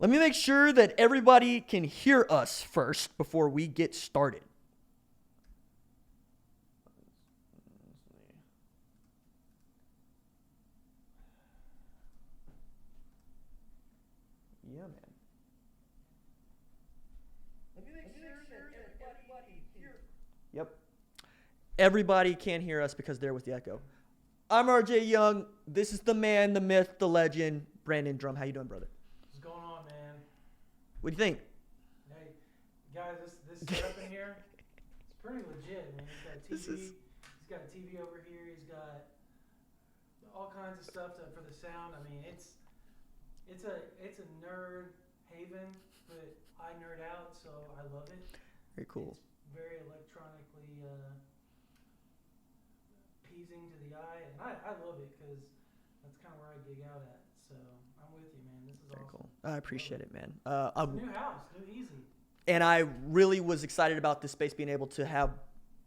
Let me make sure that everybody can hear us first before we get started. Yeah, man. Let me make sure that everybody can hear. Yep. Everybody can't hear us because there was the echo. I'm RJ Young. This is the man, the myth, the legend, Brandon Drum. How you doing, brother? What's going on, man? What do you think? Hey, guys, this setup in here, it's pretty legit, man. He's got a TV. He's got a TV over here. He's got all kinds of stuff for the sound. I mean, it's a nerd haven, but I nerd out, so I love it. Very cool. It's very electronically pleasing to the eye, and I love it because that's kind of where I dig out at. So I'm with you, man. This is Very awesome. cool. I appreciate it, man. New house, new easy. And I really was excited about this space being able to have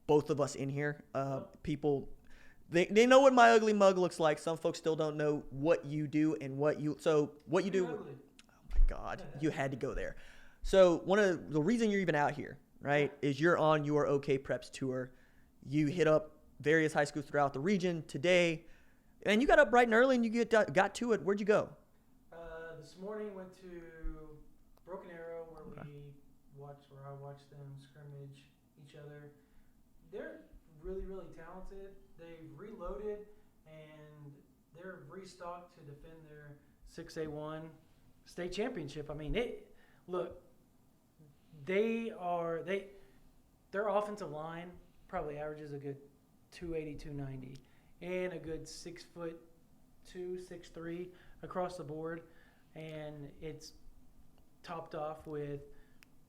both of us in here. People, they know what my ugly mug looks like. Some folks still don't know what you do and what you do. Ugly. Oh my God, you had to go there. So one of the reason you're even out here, right, is you're on your OK Preps tour. You hit up various high schools throughout the region today, and you got up bright and early and you got to it. Where'd you go? This morning went to Broken Arrow where I watched them scrimmage each other. They're really, really talented. They've reloaded and they're restocked to defend their 6A1 state championship. I mean, their offensive line probably averages a good 280, 290, and a good 6'2", 6'3" across the board, and it's topped off with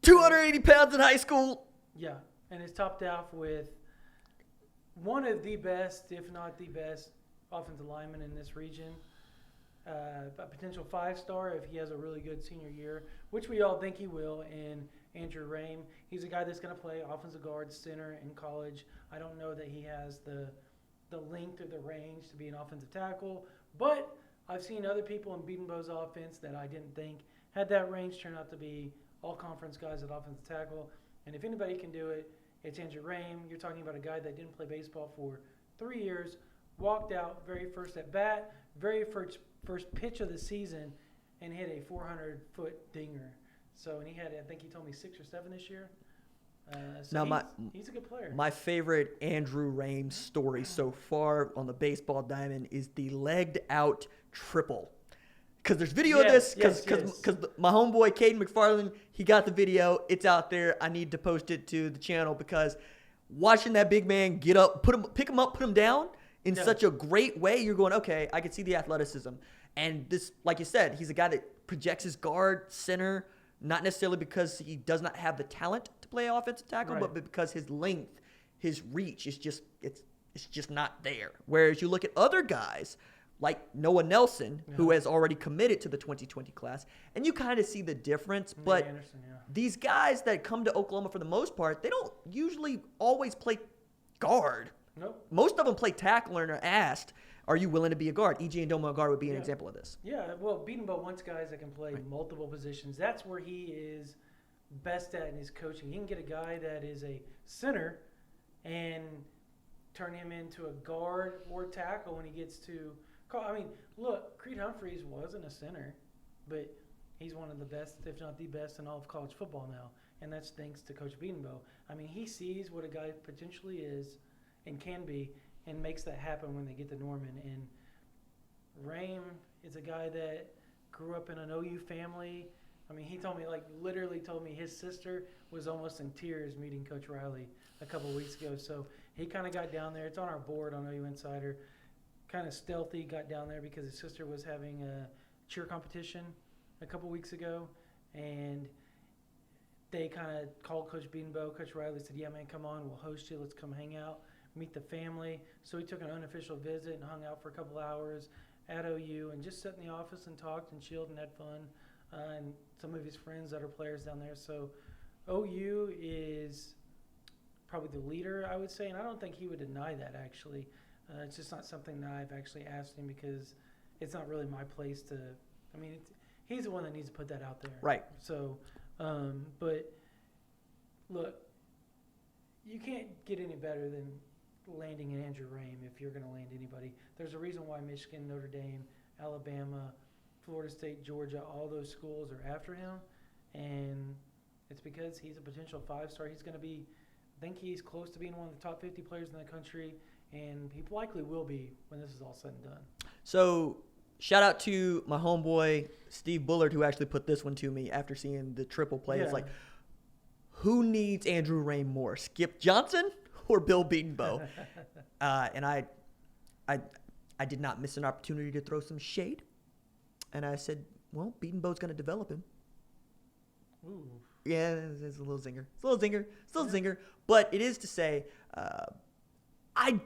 280 pounds in high school. Yeah, and it's topped off with one of the best, if not the best, offensive lineman in this region. A potential 5-star if he has a really good senior year, which we all think he will, in Andrew Rame. He's a guy that's going to play offensive guard, center in college. I don't know that he has the length or the range to be an offensive tackle, but I've seen other people in Beatonbow's offense that I didn't think had that range turn out to be all-conference guys at offensive tackle. And if anybody can do it, it's Andrew Rame. You're talking about a guy that didn't play baseball for 3 years, walked out very first at bat, very first pitch of the season, and hit a 400-foot dinger. So, and he had, I think he told me 6 or 7 this year. He's a good player. My favorite Andrew Rame story so far on the baseball diamond is the legged out triple. Because there's video of this, because my homeboy Caden McFarland, he got the video. It's out there. I need to post it to the channel because watching that big man get up, pick him up, put him down in such a great way, you're going, okay, I can see the athleticism. And this, like you said, he's a guy that projects his guard, center, not necessarily because he does not have the talent to play offensive tackle, but because his length, his reach is just it's just not there. Whereas you look at other guys like Noah Nelson, who has already committed to the 2020 class, and you kind of see the difference. But Anderson, these guys that come to Oklahoma for the most part, they don't usually always play guard. Nope. Most of them play tackle and are asked, are you willing to be a guard? E.J. Ndomo would be an example of this. Yeah, well, Beatonbow wants guys that can play multiple positions. That's where he is best at in his coaching. He can get a guy that is a center and turn him into a guard or tackle when he gets to call. I mean, look, Creed Humphreys wasn't a center, but he's one of the best, if not the best, in all of college football now, and that's thanks to Coach Beatonbow. I mean, he sees what a guy potentially is and can be, and makes that happen when they get to Norman. And Rame is a guy that grew up in an OU family. I mean, he told me, literally told me his sister was almost in tears meeting Coach Riley a couple of weeks ago. So he kind of got down there. It's on our board on OU Insider. Kind of stealthy, got down there because his sister was having a cheer competition a couple weeks ago. And they kind of called Coach Beatonbow. Coach Riley said, yeah, man, come on, we'll host you. Let's come hang out, meet the family. So he took an unofficial visit and hung out for a couple hours at OU and just sat in the office and talked and chilled and had fun. And some of his friends that are players down there. So OU is probably the leader, I would say, and I don't think he would deny that, actually. It's just not something that I've actually asked him because it's not really my place to – I mean, he's the one that needs to put that out there. Right. So, but look, you can't get any better than landing an Andrew Rame if you're going to land anybody. There's a reason why Michigan, Notre Dame, Alabama, Florida State, Georgia, all those schools are after him, and it's because he's a potential 5-star. He's going to be, I think he's close to being one of the top 50 players in the country, and he likely will be when this is all said and done. So, shout out to my homeboy Steve Bullard, who actually put this one to me after seeing the triple play. It's like, who needs Andrew Rame more, Skip Johnson or Bill Beatonbow? And I did not miss an opportunity to throw some shade. And I said, well, Beatonbow's going to develop him. Ooh. Yeah, it's a little zinger. It's a little zinger. Still a zinger. But it is to say, I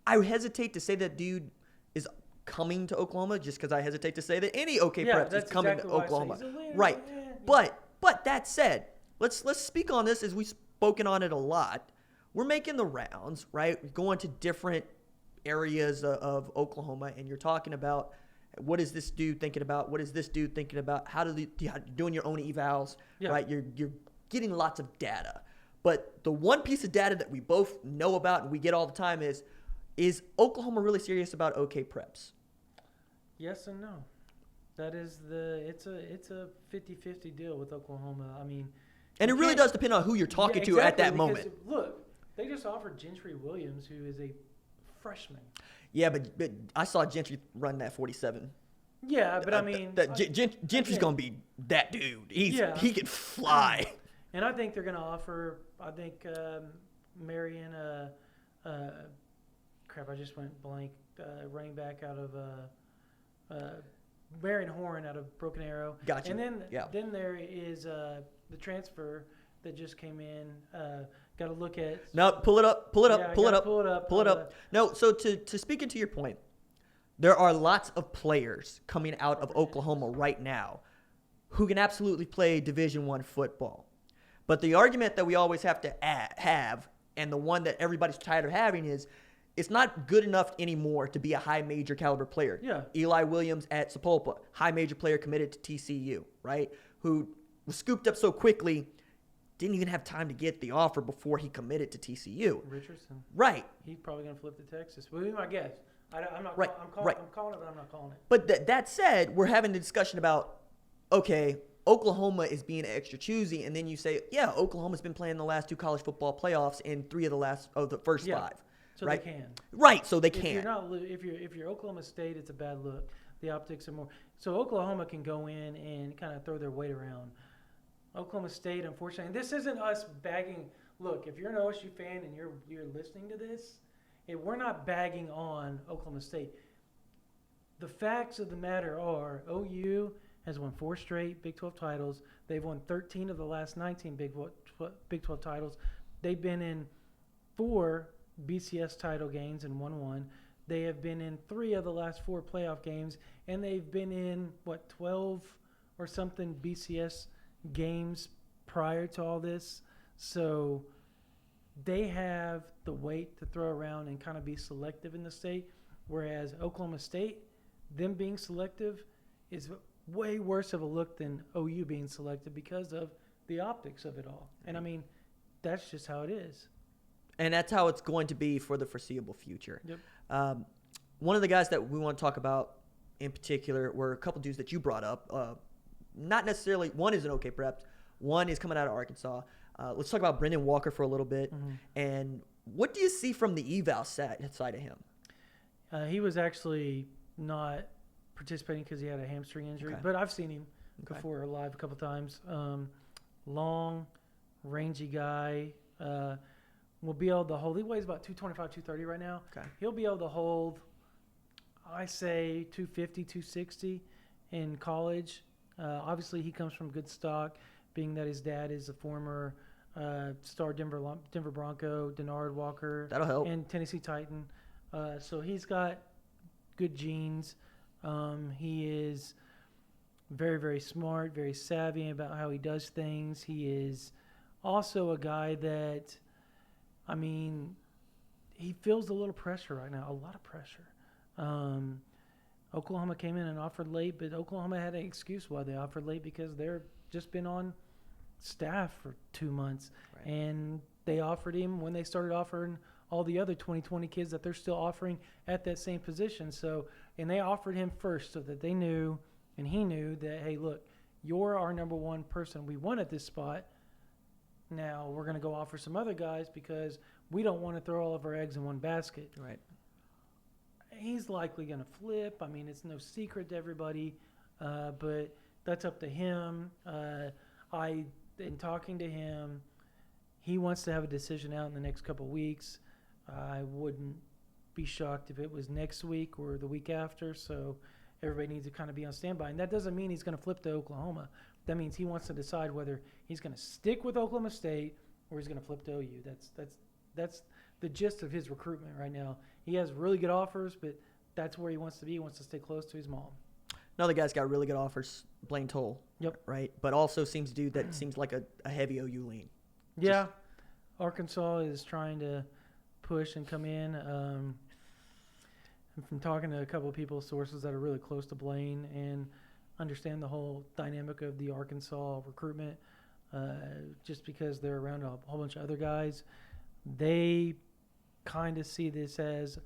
hesitate to say that dude is coming to Oklahoma just because I hesitate to say that any OK Preps is coming to Oklahoma. Right. But that said, let's speak on this as we've spoken on it a lot. We're making the rounds, right? We're going to different areas of Oklahoma, and you're talking about what is this dude thinking about? What is this dude thinking about? How you're doing your own evals, right? You're getting lots of data. But the one piece of data that we both know about and we get all the time is Oklahoma really serious about OK Preps? Yes and no. That is it's a 50-50 deal with Oklahoma. I mean, and it really does depend on who you're talking to at that moment. Look, they just offered Gentry Williams, who is a freshman. Yeah, but I saw Gentry run that 47. Yeah, but I mean, Gentry's gonna be that dude. He can fly. And I think they're gonna offer. I think Marion. Crap! I just went blank. Running back out of Marion Horn out of Broken Arrow. Gotcha. And then there is the transfer that just came in. Got to look at. No, pull it up. Pull it up. No, so to speak into your point, there are lots of players coming out of Oklahoma right now who can absolutely play Division I football. But the argument that we always have to have, and the one that everybody's tired of having, is it's not good enough anymore to be a high major caliber player. Yeah. Eli Williams at Sapulpa, high major player committed to TCU, right? Who was scooped up so quickly, didn't even have time to get the offer before he committed to TCU. Richardson. Right. He's probably going to flip to Texas. Would be my guess. I'm not. Right. I'm calling it, but I'm not calling it. But that said, we're having a discussion about, okay, Oklahoma is being extra choosy, and then you say, yeah, Oklahoma's been playing the last 2 college football playoffs in 3 of the first 5. So right? they can. Right, so they can. If you're Oklahoma State, it's a bad look. The optics are more. So Oklahoma can go in and kind of throw their weight around. Oklahoma State, unfortunately, and this isn't us bagging. Look, if you're an OSU fan and you're listening to this, we're not bagging on Oklahoma State. The facts of the matter are OU has won 4 straight Big 12 titles. They've won 13 of the last 19 Big 12 titles. They've been in 4 BCS title games and won 1. They have been in 3 of the last 4 playoff games, and they've been in 12 or something BCS games prior to all this. So they have the weight to throw around and kind of be selective in the state, whereas Oklahoma State, them being selective, is way worse of a look than OU being selective because of the optics of it all. And I mean, that's just how it is. And that's how it's going to be for the foreseeable future. Yep. One of the guys that we want to talk about in particular were a couple dudes that you brought up. Not necessarily, one is an OK Preps, one is coming out of Arkansas. Let's talk about Brendan Walker for a little bit. Mm-hmm. And what do you see from the eval side of him? He was actually not participating because he had a hamstring injury, but I've seen him before live a couple times. Long, rangy guy. Will be able to hold. He weighs about 225, 230 right now. Okay. He'll be able to hold, I say, 250, 260 in college. Obviously, he comes from good stock, being that his dad is a former star Denver Bronco, Denard Walker. That'll help. And Tennessee Titan. So he's got good genes. He is very, very smart, very savvy about how he does things. He is also a guy that, I mean, he feels a little pressure right now, a lot of pressure. Oklahoma came in and offered late, but Oklahoma had an excuse why they offered late because they're just been on staff for 2 months. Right. And they offered him when they started offering all the other 2020 kids that they're still offering at that same position. So, and they offered him first so that they knew, and he knew that, hey, look, you're our number one person we want at this spot. Now we're going to go offer some other guys because we don't want to throw all of our eggs in one basket. Right. He's likely going to flip. I mean, it's no secret to everybody, but that's up to him. In talking to him, he wants to have a decision out in the next couple of weeks. I wouldn't be shocked if it was next week or the week after, so everybody needs to kind of be on standby. And that doesn't mean he's going to flip to Oklahoma. That means he wants to decide whether he's going to stick with Oklahoma State or he's going to flip to OU. That's the gist of his recruitment right now. He has really good offers, but that's where he wants to be. He wants to stay close to his mom. Another guy's got really good offers, Blaine Toll. Yep. Right? But also seems to do that seems like a heavy OU lean. Yeah. Arkansas is trying to push and come in. From talking to a couple of people, sources that are really close to Blaine and understand the whole dynamic of the Arkansas recruitment, just because they're around a whole bunch of other guys, they kind of see this as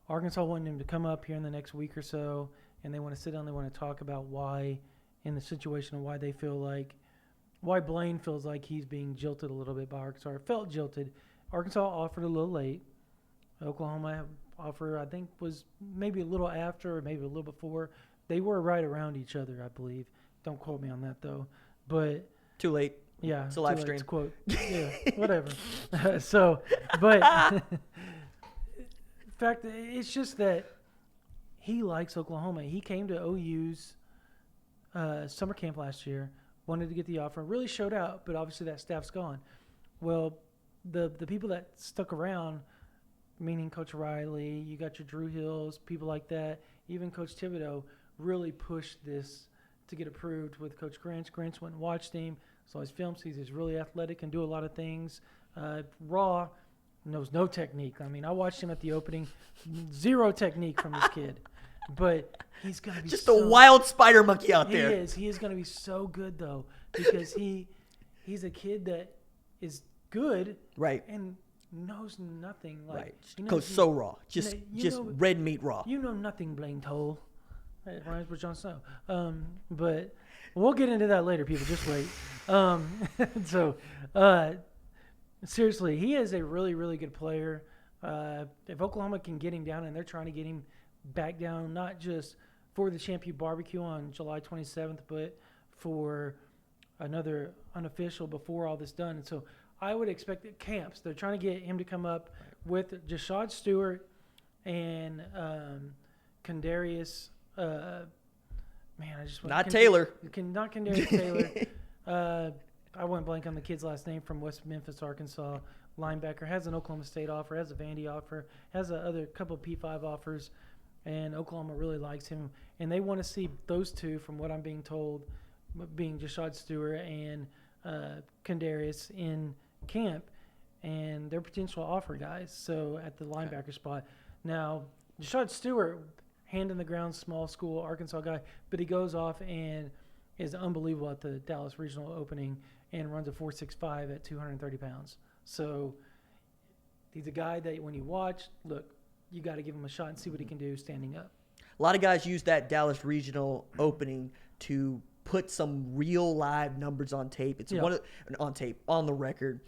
Arkansas wanting him to come up here in the next week or so, and they want to sit down, they want to talk about why, in the situation, why they feel like, why Blaine feels like he's being jilted a little bit by Arkansas, or felt jilted. Arkansas offered a little late. Oklahoma offer, I think, was maybe a little after or maybe a little before. They were right around each other, I believe. Don't quote me on that, though. But too late. Yeah. It's a live stream. Quote. Yeah, whatever. But in fact, it's just that he likes Oklahoma. He came to OU's summer camp last year, wanted to get the offer, really showed out, but obviously that staff's gone. Well, the people that stuck around, meaning Coach Riley, you got your Drew Hills, people like that, even Coach Thibodeau, really pushed this to get approved with Coach Grinch. Grinch went and watched him, saw his films. He's really athletic and do a lot of things. Raw, knows no technique. I mean, I watched him at the opening, zero technique from this kid. But he's going to be just a wild spider monkey out there. He is going to be so good, though, because he's a kid that is good. Right. And knows nothing. Right. Goes so raw. Just red meat raw. You know nothing, Blaine Toll. It rhymes with Jon Snow. But we'll get into that later, people. Just wait. Seriously, he is a really, really good player. If Oklahoma can get him down, and they're trying to get him back down, not just for the Champion Barbecue on July 27th, but for another unofficial before all this done. And so I would expect that camps, they're trying to get him to come up with Jashad Stewart and Kendarius. Not Taylor. Not Kendarius Taylor. I went blank on the kid's last name, from West Memphis, Arkansas. Linebacker, has an Oklahoma State offer, has a Vandy offer, has a other couple of P5 offers, and Oklahoma really likes him. And they want to see those two, from what I'm being told, being Jashad Stewart and Kendarius, in camp, and their potential offer guys. So at the linebacker spot. Now, Jashad Stewart, hand in the ground, small school Arkansas guy, but he goes off and is unbelievable at the Dallas Regional opening and runs a 4.65 at 230 pounds. So he's a guy that when you watch, look, you got to give him a shot and see what he can do standing up. A lot of guys use that Dallas Regional opening to put some real live numbers on tape. It's on the record.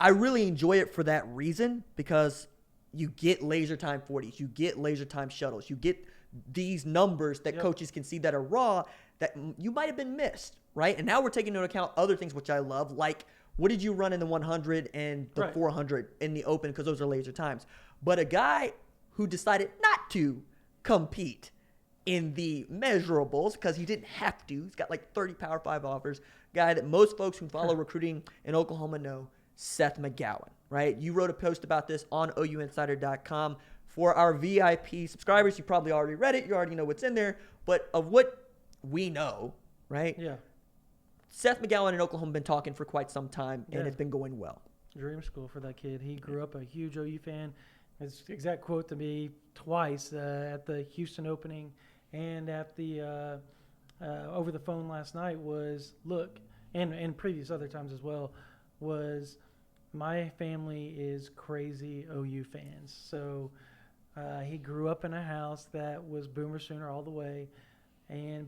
I really enjoy it for that reason, because you get laser time 40s, you get laser time shuttles, you get these numbers that coaches can see that are raw that you might have been missed, right? And now we're taking into account other things, which I love, like what did you run in the 100 and the 400 in the open, because those are laser times. But a guy who decided not to compete in the measurables because he didn't have to, he's got like 30 Power 5 offers, guy that most folks who follow recruiting in Oklahoma know, Seth McGowan, right? You wrote a post about this on OUinsider.com. For our VIP subscribers, you probably already read it. You already know what's in there. But of what we know, right? Yeah. Seth McGowan in Oklahoma have been talking for quite some time, and it's been going well. Dream school for that kid. He grew up a huge OU fan. His exact quote to me twice at the Houston opening and at the over the phone last night was, look, and previous other times as well, was my family is crazy OU fans. So he grew up in a house that was Boomer Sooner all the way,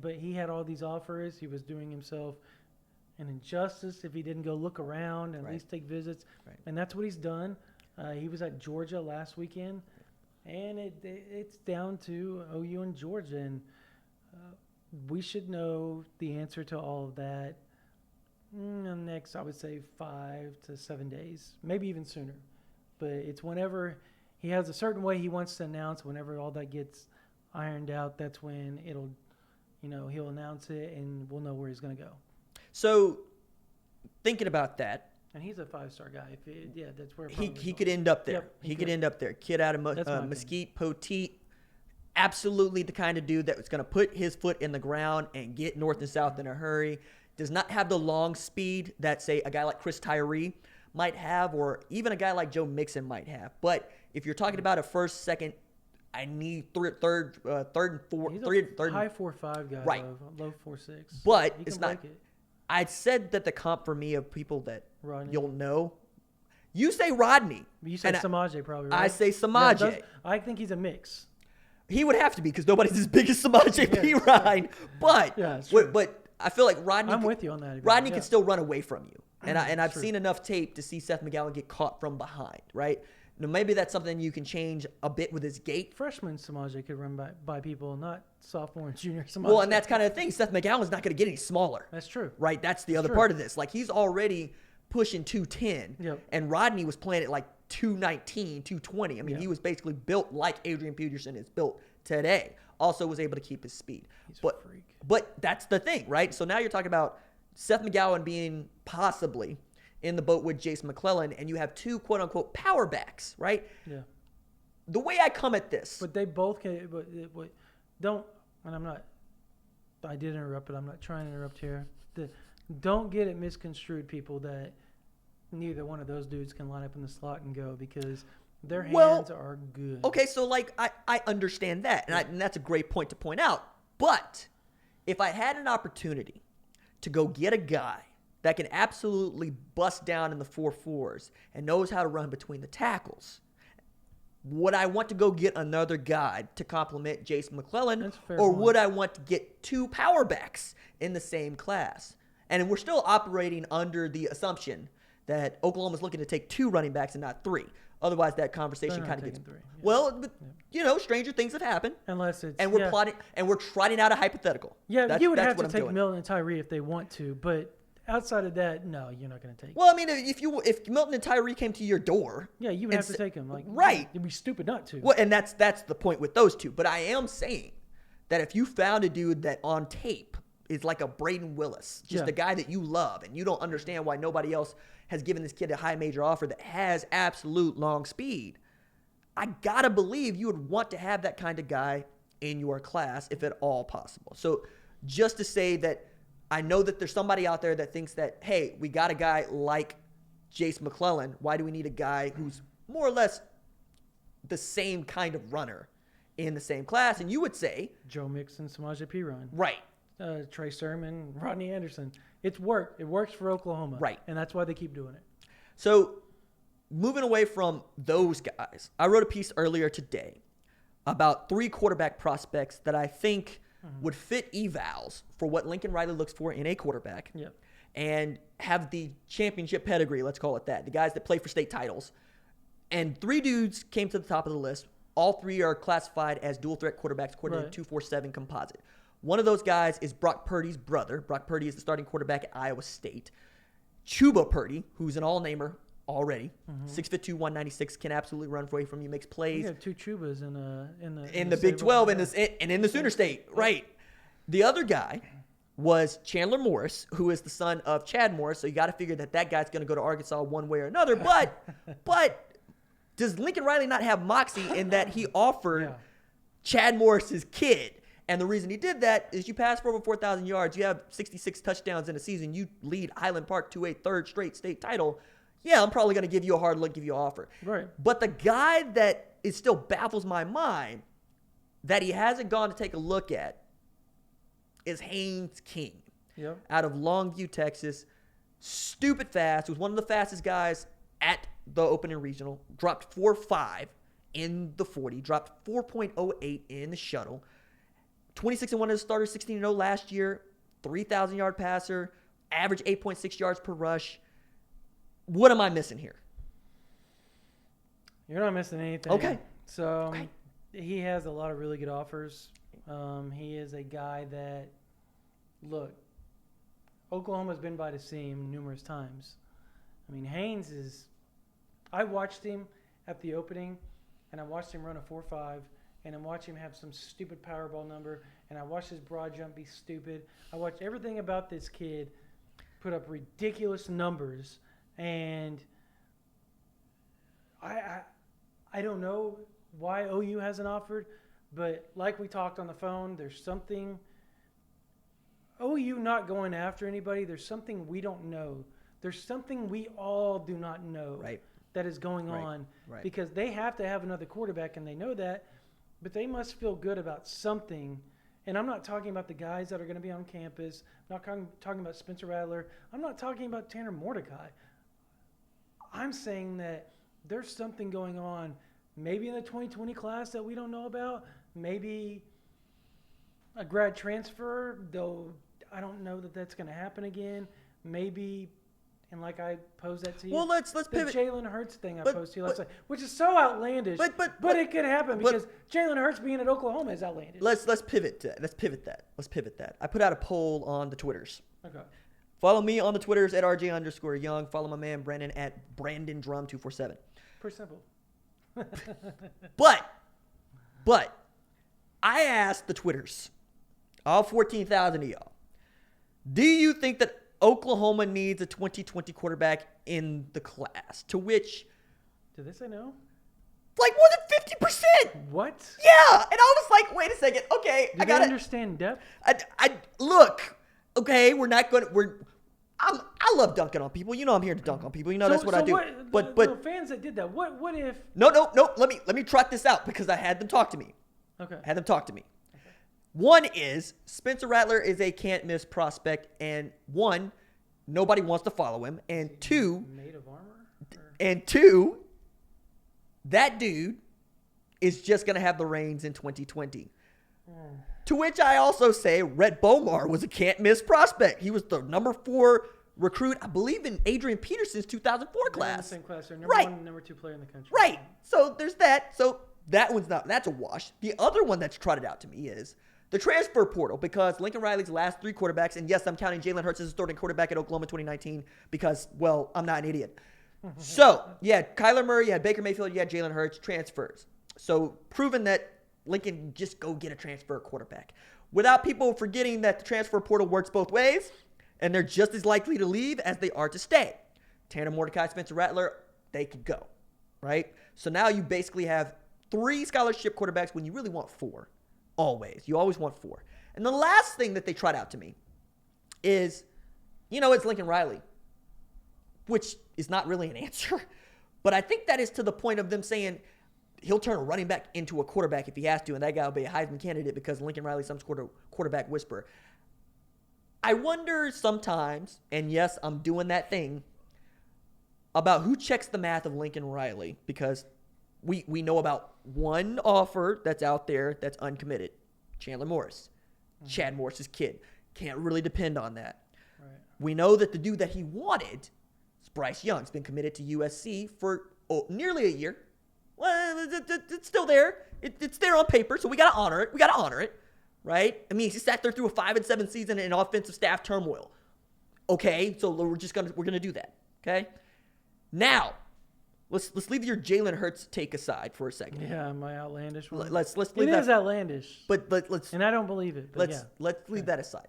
but he had all these offers. He was doing himself an injustice if he didn't go look around and at least take visits, and that's what he's done. He was at Georgia last weekend, and it's down to OU and Georgia, and we should know the answer to all of that in the next, I would say, 5 to 7 days, maybe even sooner. But it's whenever he has a certain way he wants to announce. Whenever all that gets ironed out, that's when he'll announce it, and we'll know where he's going to go. So, thinking about that, and he's a 5-star guy. That's where he could end up there. Yep, he could end up there. Kid out of Mesquite, Poteet, absolutely the kind of dude that's going to put his foot in the ground and get north and south in a hurry. Does not have the long speed that, say, a guy like Chris Tyree might have, or even a guy like Joe Mixon might have. But if you're talking about a first, second, I need third and fourth. He's third, high 4.5 guy, right? Low 4.6. But it's not. I said that the comp for me of people that you'll know. You say Rodney. You say Samaje probably, right? I say Samaje. Yeah, I think he's a mix. He would have to be because nobody's as big as Samaje Perine. But I feel like Rodney. I'm with you on that. Rodney can still run away from you, and I've seen enough tape to see Seth McGowan get caught from behind. Right? Now maybe that's something you can change a bit with his gait. Freshman Samaje could run by people, not sophomore and junior Samaje. Well, and that's kind of the thing. Seth McGowan's not going to get any smaller. That's true. Right? That's the other part of this. Like, he's already pushing 210, and Rodney was playing at like 219, 220. I mean, he was basically built like Adrian Peterson is built today. Also was able to keep his speed. He's a freak. But that's the thing, right? So now you're talking about Seth McGowan being possibly in the boat with Jason McClellan, and you have two quote-unquote power backs, right? Yeah. The way I come at this. But they both can, but don't, and I did interrupt, but I'm not trying to interrupt here. Don't get it misconstrued, people, that neither one of those dudes can line up in the slot and go, because their hands are good. Okay, so like I understand that, and that's a great point to point out. But if I had an opportunity to go get a guy that can absolutely bust down in the 4.4s and knows how to run between the tackles, would I want to go get another guy to complement Jason McClellan, or would I want to get two power backs in the same class? And we're still operating under the assumption that Oklahoma's looking to take two running backs and not three. Otherwise, that conversation kind of gets three. Yeah. Well. But, stranger things have happened. Unless it's we're plotting and we're trotting out a hypothetical. Yeah, you would have to take Milton and Tyree if they want to, but outside of that, no, you're not going to take. Well, I mean, if Milton and Tyree came to your door, you would have to take them. Right? You'd be stupid not to. Well, and that's the point with those two. But I am saying that if you found a dude that on tape is like a Braden Willis, just a guy that you love, and you don't understand why nobody else has given this kid a high major offer that has absolute long speed, I gotta believe you would want to have that kind of guy in your class if at all possible. So just to say that I know that there's somebody out there that thinks that, hey, we got a guy like Jace McClellan. Why do we need a guy who's more or less the same kind of runner in the same class? And you would say Joe Mixon, Samaje Perine. Right. Trey Sermon, Rodney Anderson. It's worked. It works for Oklahoma. Right. And that's why they keep doing it. So moving away from those guys, I wrote a piece earlier today about 3 quarterback prospects that I think would fit evals for what Lincoln Riley looks for in a quarterback and have the championship pedigree, let's call it that, the guys that play for state titles. And 3 dudes came to the top of the list. All 3 are classified as dual threat quarterbacks according to 247 composite. One of those guys is Brock Purdy's brother. Brock Purdy is the starting quarterback at Iowa State. Chuba Purdy, who's an all-namer already, 6'2", 196, can absolutely run away from you, makes plays. We have 2 Chubas in the Big 12 and in the Sooner State, right? The other guy was Chandler Morris, who is the son of Chad Morris. So you got to figure that guy's going to go to Arkansas one way or another. But does Lincoln Riley not have moxie in that he offered Chad Morris's kid? And the reason he did that is you pass for over 4,000 yards. You have 66 touchdowns in a season. You lead Highland Park to a 3rd straight state title. Yeah, I'm probably going to give you a hard look, give you an offer. Right. But the guy that it still baffles my mind that he hasn't gone to take a look at is Haynes King out of Longview, Texas. Stupid fast. Was one of the fastest guys at the opening regional. Dropped 4.5 in the 40. Dropped 4.08 in the shuttle. 26-1 as a starter, 16-0 last year. 3,000-yard passer. Average 8.6 yards per rush. What am I missing here? You're not missing anything. Okay. So he has a lot of really good offers. He is a guy that, look, Oklahoma's been by to see him numerous times. I mean, Haynes is – I watched him at the opening, and I watched him run a 4.5, and I watched him have some stupid Powerball number, and I watched his broad jump be stupid. I watched everything about this kid put up ridiculous numbers, and I don't know why OU hasn't offered, but like we talked on the phone, there's something – OU not going after anybody, there's something we don't know. There's something we all do not know that is going on because they have to have another quarterback, and they know that, but they must feel good about something. And I'm not talking about the guys that are going to be on campus. I'm not talking about Spencer Rattler. I'm not talking about Tanner Mordecai. I'm saying that there's something going on, maybe in the 2020 class that we don't know about, maybe a grad transfer, though I don't know that that's going to happen again. Maybe, and like I posed that to you. Well, let's pivot. The Jalen Hurts thing I posed to you last night, which is so outlandish. But it could happen because Jalen Hurts being at Oklahoma is outlandish. Let's pivot that. I put out a poll on the Twitters. Okay. Follow me on the Twitters at RJ_Young. Follow my man Brandon at BrandonDrum247. Pretty simple. But I asked the Twitters, all 14,000 of y'all, do you think that Oklahoma needs a 2020 quarterback in the class? To which... Did they say no? Like more than 50%. What? Yeah. And I was like, wait a second. Okay. I got to understand depth. I look, okay, we're not going to... I love dunking on people. You know I'm here to dunk on people. You know that's what I do. But the fans that did that, what if... No. Let me trot this out because I had them talk to me. Okay. I had them talk to me. One is Spencer Rattler is a can't-miss prospect, and one, nobody wants to follow him, and two, made of armor? And two, that dude is just going to have the reins in 2020. To which I also say Rhett Bomar was a can't-miss prospect. He was the number 4 recruit, I believe, in Adrian Peterson's 2004 class. In the same class. They're number 1 and number 2 player in the country. Right. So there's that. So that one's not – that's a wash. The other one that's trotted out to me is – the transfer portal, because Lincoln Riley's last 3 quarterbacks, and yes, I'm counting Jalen Hurts as a starting quarterback at Oklahoma 2019 because, well, I'm not an idiot. So, you had Kyler Murray, you had Baker Mayfield, you had Jalen Hurts, transfers. So, proven that Lincoln just go get a transfer quarterback. Without people forgetting that the transfer portal works both ways, and they're just as likely to leave as they are to stay. Tanner Mordecai, Spencer Rattler, they could go, right? So now you basically have 3 scholarship quarterbacks when you really want 4. Always. You always want 4. And the last thing that they tried out to me is, it's Lincoln Riley, which is not really an answer. But I think that is to the point of them saying he'll turn a running back into a quarterback if he has to, and that guy will be a Heisman candidate because Lincoln Riley's some sort of quarterback whisperer. I wonder sometimes, and yes, I'm doing that thing, about who checks the math of Lincoln Riley because we know about one offer that's out there that's uncommitted. Chandler Morris. Mm-hmm. Chad Morris's kid. Can't really depend on that. Right. We know that the dude that he wanted is Bryce Young. He's been committed to USC for nearly a year. Well, it's still there. It's there on paper, so we got to honor it. Right? I mean, he sat there through a 5-7 season in offensive staff turmoil. Okay, so we're gonna do that. Okay? Now, Let's leave your Jalen Hurts take aside for a second. Yeah, my outlandish one. Let's leave it that. It is outlandish. But let's. And I don't believe it. Let's leave that aside.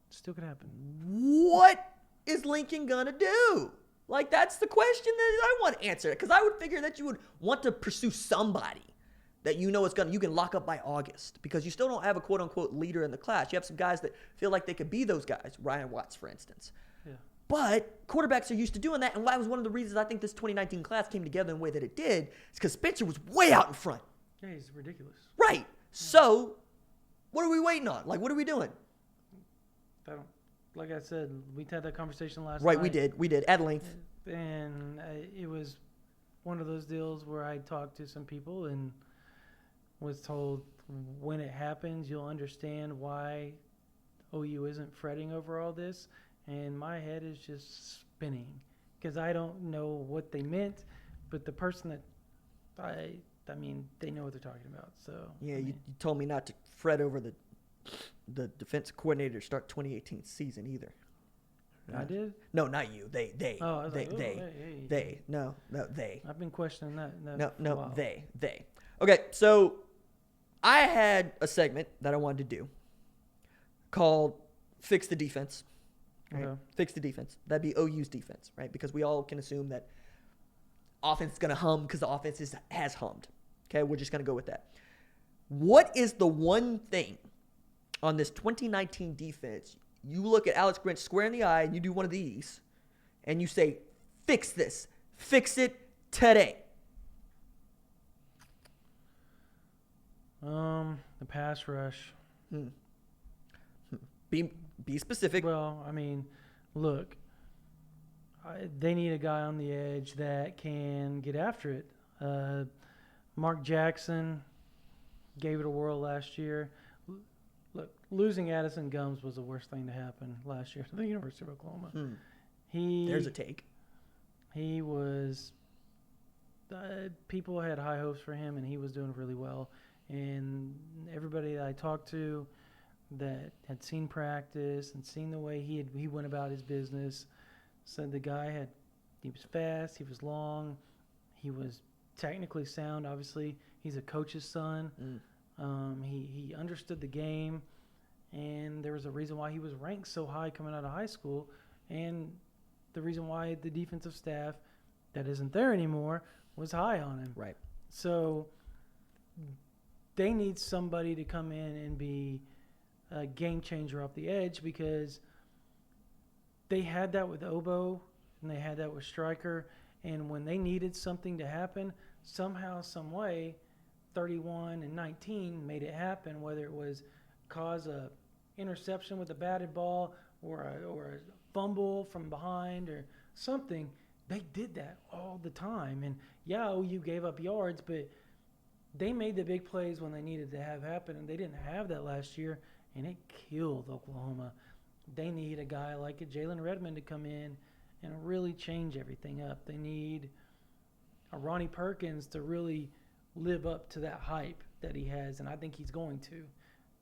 Still could happen. What is Lincoln gonna do? Like that's the question that I want to answer. Because I would figure that you would want to pursue somebody that you can lock up by August because you still don't have a quote unquote leader in the class. You have some guys that feel like they could be those guys. Ryan Watts, for instance. Yeah. But quarterbacks are used to doing that, and that was one of the reasons I think this 2019 class came together in the way that it did, is because Spencer was way out in front. Yeah, he's ridiculous. Right. So, what are we waiting on? Like, what are we doing? Like I said, we had that conversation last night. Right, we did at length. And it was one of those deals where I talked to some people and was told when it happens, you'll understand why OU isn't fretting over all this. And my head is just spinning because I don't know what they meant, but the person that I mean, they know what they're talking about. So yeah, you told me not to fret over the defense coordinator start 2018 season either. I did? No, not you. They. Oh, I was they. No, they. I've been questioning that. No, they. Okay, so I had a segment that I wanted to do called Fix the Defense. Right? Okay. Fix the defense. That'd be OU's defense, right? Because we all can assume that offense is going to hum because the offense has hummed. Okay, we're just going to go with that. What is the one thing on this 2019 defense you look at Alex Grinch square in the eye and you do one of these and you say, fix this. Fix it today. The pass rush. Be specific. Well, I mean, look, they need a guy on the edge that can get after it. Mark Jackson gave it a whirl last year. Look, losing Addison Gums was the worst thing to happen last year to the University of Oklahoma. There's a take. He was people had high hopes for him, and he was doing really well. And everybody that I talked to that had seen practice and seen the way he went about his business said the guy he was fast, he was long, he was technically sound. Obviously, he's a coach's son. He understood the game, and there was a reason why he was ranked so high coming out of high school, and the reason why the defensive staff that isn't there anymore was high on him. Right. So they need somebody to come in and be a game changer off the edge, because they had that with Obo and they had that with Stryker, and when they needed something to happen, somehow, some way, 31 and 19 made it happen, whether it was cause a interception with a batted ball or a fumble from behind or something. They did that all the time. And yeah, OU gave up yards, but they made the big plays when they needed to have happen, and they didn't have that last year, and it killed Oklahoma. They need a guy like a Jalen Redmond to come in and really change everything up. They need a Ronnie Perkins to really live up to that hype that he has, and I think he's going to.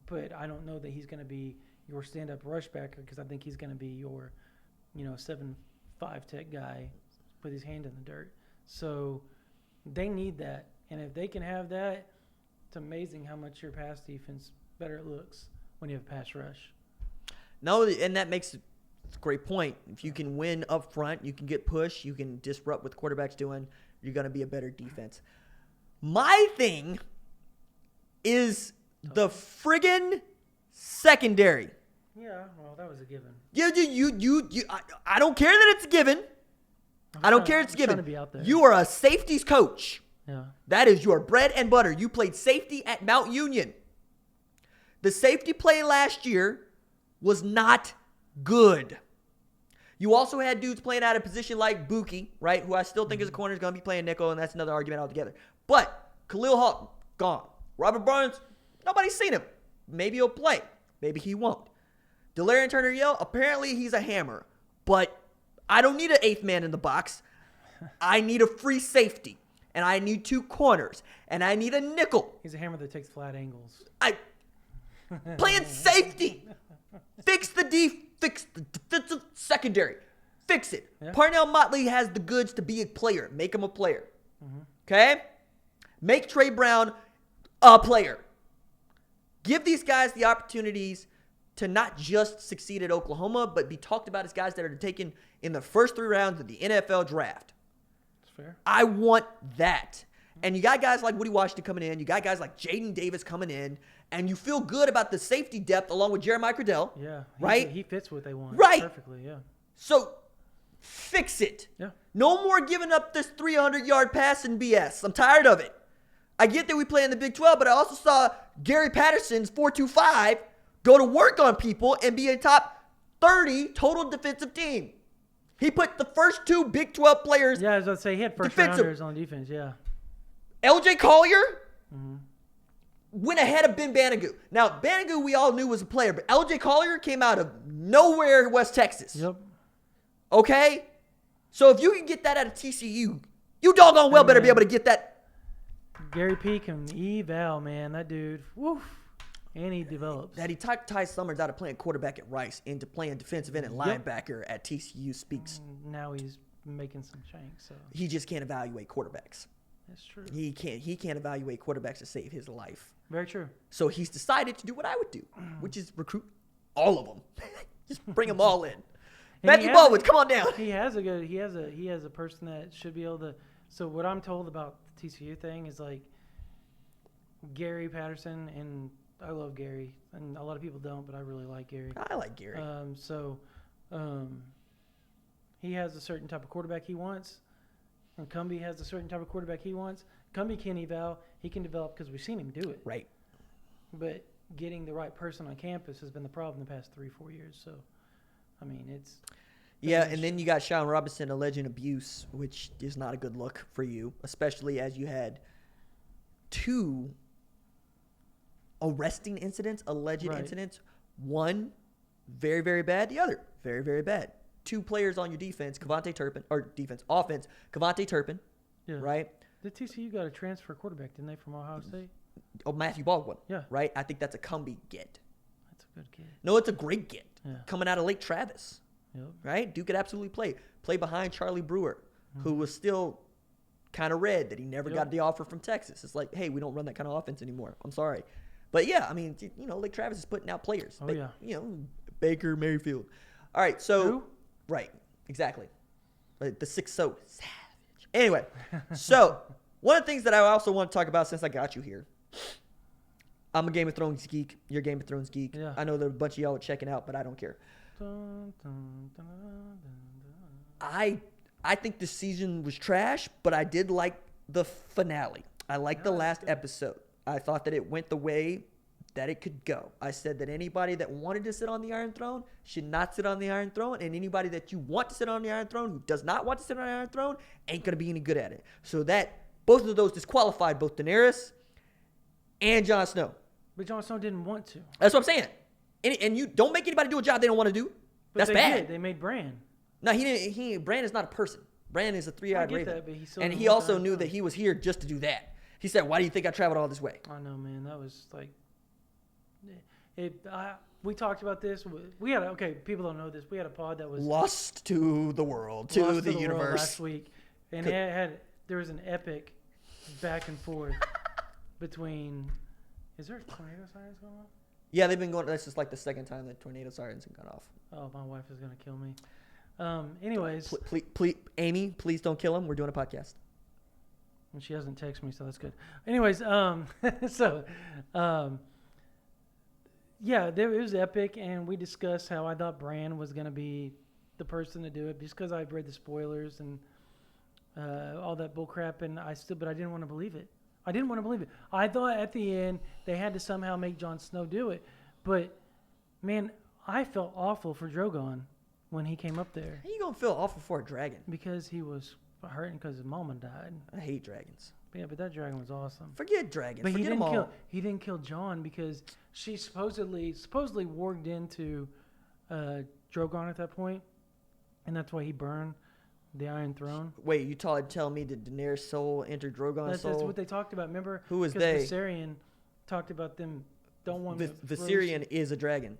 But I don't know that he's going to be your stand-up rush backer, because I think he's going to be your, 7'5" tech guy with his hand in the dirt. So they need that. And if they can have that, it's amazing how much your pass defense better it looks when you have a pass rush. No, and that makes a great point. If you can win up front, you can get push, you can disrupt what the quarterback's doing, you're going to be a better defense. My thing is the friggin' secondary. Yeah, well, that was a given. I don't care that it's a given. I don't care it's a given. To be out there. You are a safeties coach. Yeah. That is your bread and butter. You played safety at Mount Union. The safety play last year was not good. You also had dudes playing out of position like Buki, right, who I still think is a corner, is going to be playing nickel, and that's another argument altogether. But Khalil Hawk, gone. Robert Barnes, nobody's seen him. Maybe he'll play. Maybe he won't. Delarian Turner-Yell, apparently he's a hammer. But I don't need an eighth man in the box. I need a free safety. And I need two corners. And I need a nickel. He's a hammer that takes flat angles. Playing safety. Fix the defensive secondary. Fix it. Yeah. Parnell Motley has the goods to be a player. Make him a player. Okay? Make Trey Brown a player. Give these guys the opportunities to not just succeed at Oklahoma, but be talked about as guys that are taken in the first 3 rounds of the NFL draft. That's fair. I want that. And you got guys like Woody Washington coming in. You got guys like Jaden Davis coming in. And you feel good about the safety depth along with Jeremiah Cradell. Yeah. Right? He fits what they want. Right. Perfectly, yeah. So, fix it. Yeah. No more giving up this 300-yard passing BS. I'm tired of it. I get that we play in the Big 12, but I also saw Gary Patterson's 4-2-5 go to work on people and be a top 30 total defensive team. He put the first 2 Big 12 players. Yeah, I was going to say he had first rounders on defense, yeah. LJ Collier went ahead of Ben Banigou. Now, Banigou we all knew was a player, but LJ Collier came out of nowhere in West Texas. Yep. Okay? So if you can get that out of TCU, you doggone well better be able to get that. Gary P can eval, man. That dude, woof. And he develops. That he talked Ty Summers out of playing quarterback at Rice into playing defensive end and linebacker at TCU speaks. Now he's making some change. So he just can't evaluate quarterbacks. That's true. He can't evaluate quarterbacks to save his life. Very true. So he's decided to do what I would do, which is recruit all of them. Just bring them all in. Matthew Baldwin, come on down. He has a person that should be able to. So what I'm told about the TCU thing is like Gary Patterson, and I love Gary, and a lot of people don't, but I really like Gary. I like Gary. He has a certain type of quarterback he wants, and Cumbie has a certain type of quarterback he wants. Cumbie can eval, he can develop because we've seen him do it. Right. But getting the right person on campus has been the problem the past 3-4 years. So, I mean, it's... Yeah, and then you got Sean Robinson alleging abuse, which is not a good look for you, especially as you had 2 arresting incidents, alleged incidents. One, very, very bad. The other, very, very bad. 2 players on your defense, offense, Kevontae Turpin, right? The TCU got a transfer quarterback, didn't they, from Ohio State? Oh, Matthew Baldwin. Yeah. Right? I think that's a Cumbie get. That's a good kid. No, it's a great get. Yeah. Coming out of Lake Travis. Yep. Right? Dude could absolutely play behind Charlie Brewer, who was still kind of red that he never got the offer from Texas. It's like, hey, we don't run that kind of offense anymore. I'm sorry. But yeah, I mean, Lake Travis is putting out players. Baker Mayfield. All right, so Who? Right, exactly. The 6 so savage. Anyway, so one of the things that I also want to talk about since I got you here, I'm a Game of Thrones geek. You're a Game of Thrones geek. Yeah. I know that a bunch of y'all are checking out, but I don't care. I think the season was trash, but I did like the finale. I liked the last episode. I thought that it went the way that it could go. I said that anybody that wanted to sit on the Iron Throne should not sit on the Iron Throne, and anybody that you want to sit on the Iron Throne who does not want to sit on the Iron Throne ain't going to be any good at it. So that both of those disqualified both Daenerys and Jon Snow. But Jon Snow didn't want to. That's what I'm saying. And you don't make anybody do a job they don't want to do. But that's bad. They made Bran. No, he didn't. Bran is not a person. Bran is a 3-eyed raven. That, but and he also knew that he was here just to do that. He said, "Why do you think I traveled all this way?" I know, man. That was like we talked about this. We had people don't know this. We had a pod that was lost to the world, to the universe last week, and there was an epic back and forth between. Is there tornado sirens going on? Yeah, they've been going. That's just like the second time that tornado sirens have gone off. Oh, my wife is gonna kill me. Anyways, please, Amy, please don't kill him. We're doing a podcast. And she hasn't texted me, so that's good. Anyways, yeah, it was epic, and we discussed how I thought Bran was gonna be the person to do it, just because I've read the spoilers and all that bull crap, and but I didn't want to believe it. I thought at the end they had to somehow make Jon Snow do it, but man, I felt awful for Drogon when he came up there. How you gonna feel awful for a dragon? Because he was hurting because his mama died. I hate dragons. Yeah, but that dragon was awesome. Forget dragons. But Forget them all. He didn't kill Jon because she supposedly warged into Drogon at that point, and that's why he burned the Iron Throne. Wait, you telling me that Daenerys' soul entered Drogon's soul? That's what they talked about. Remember? Who was they? Viserion talked about them. Don't want Viserion is a dragon.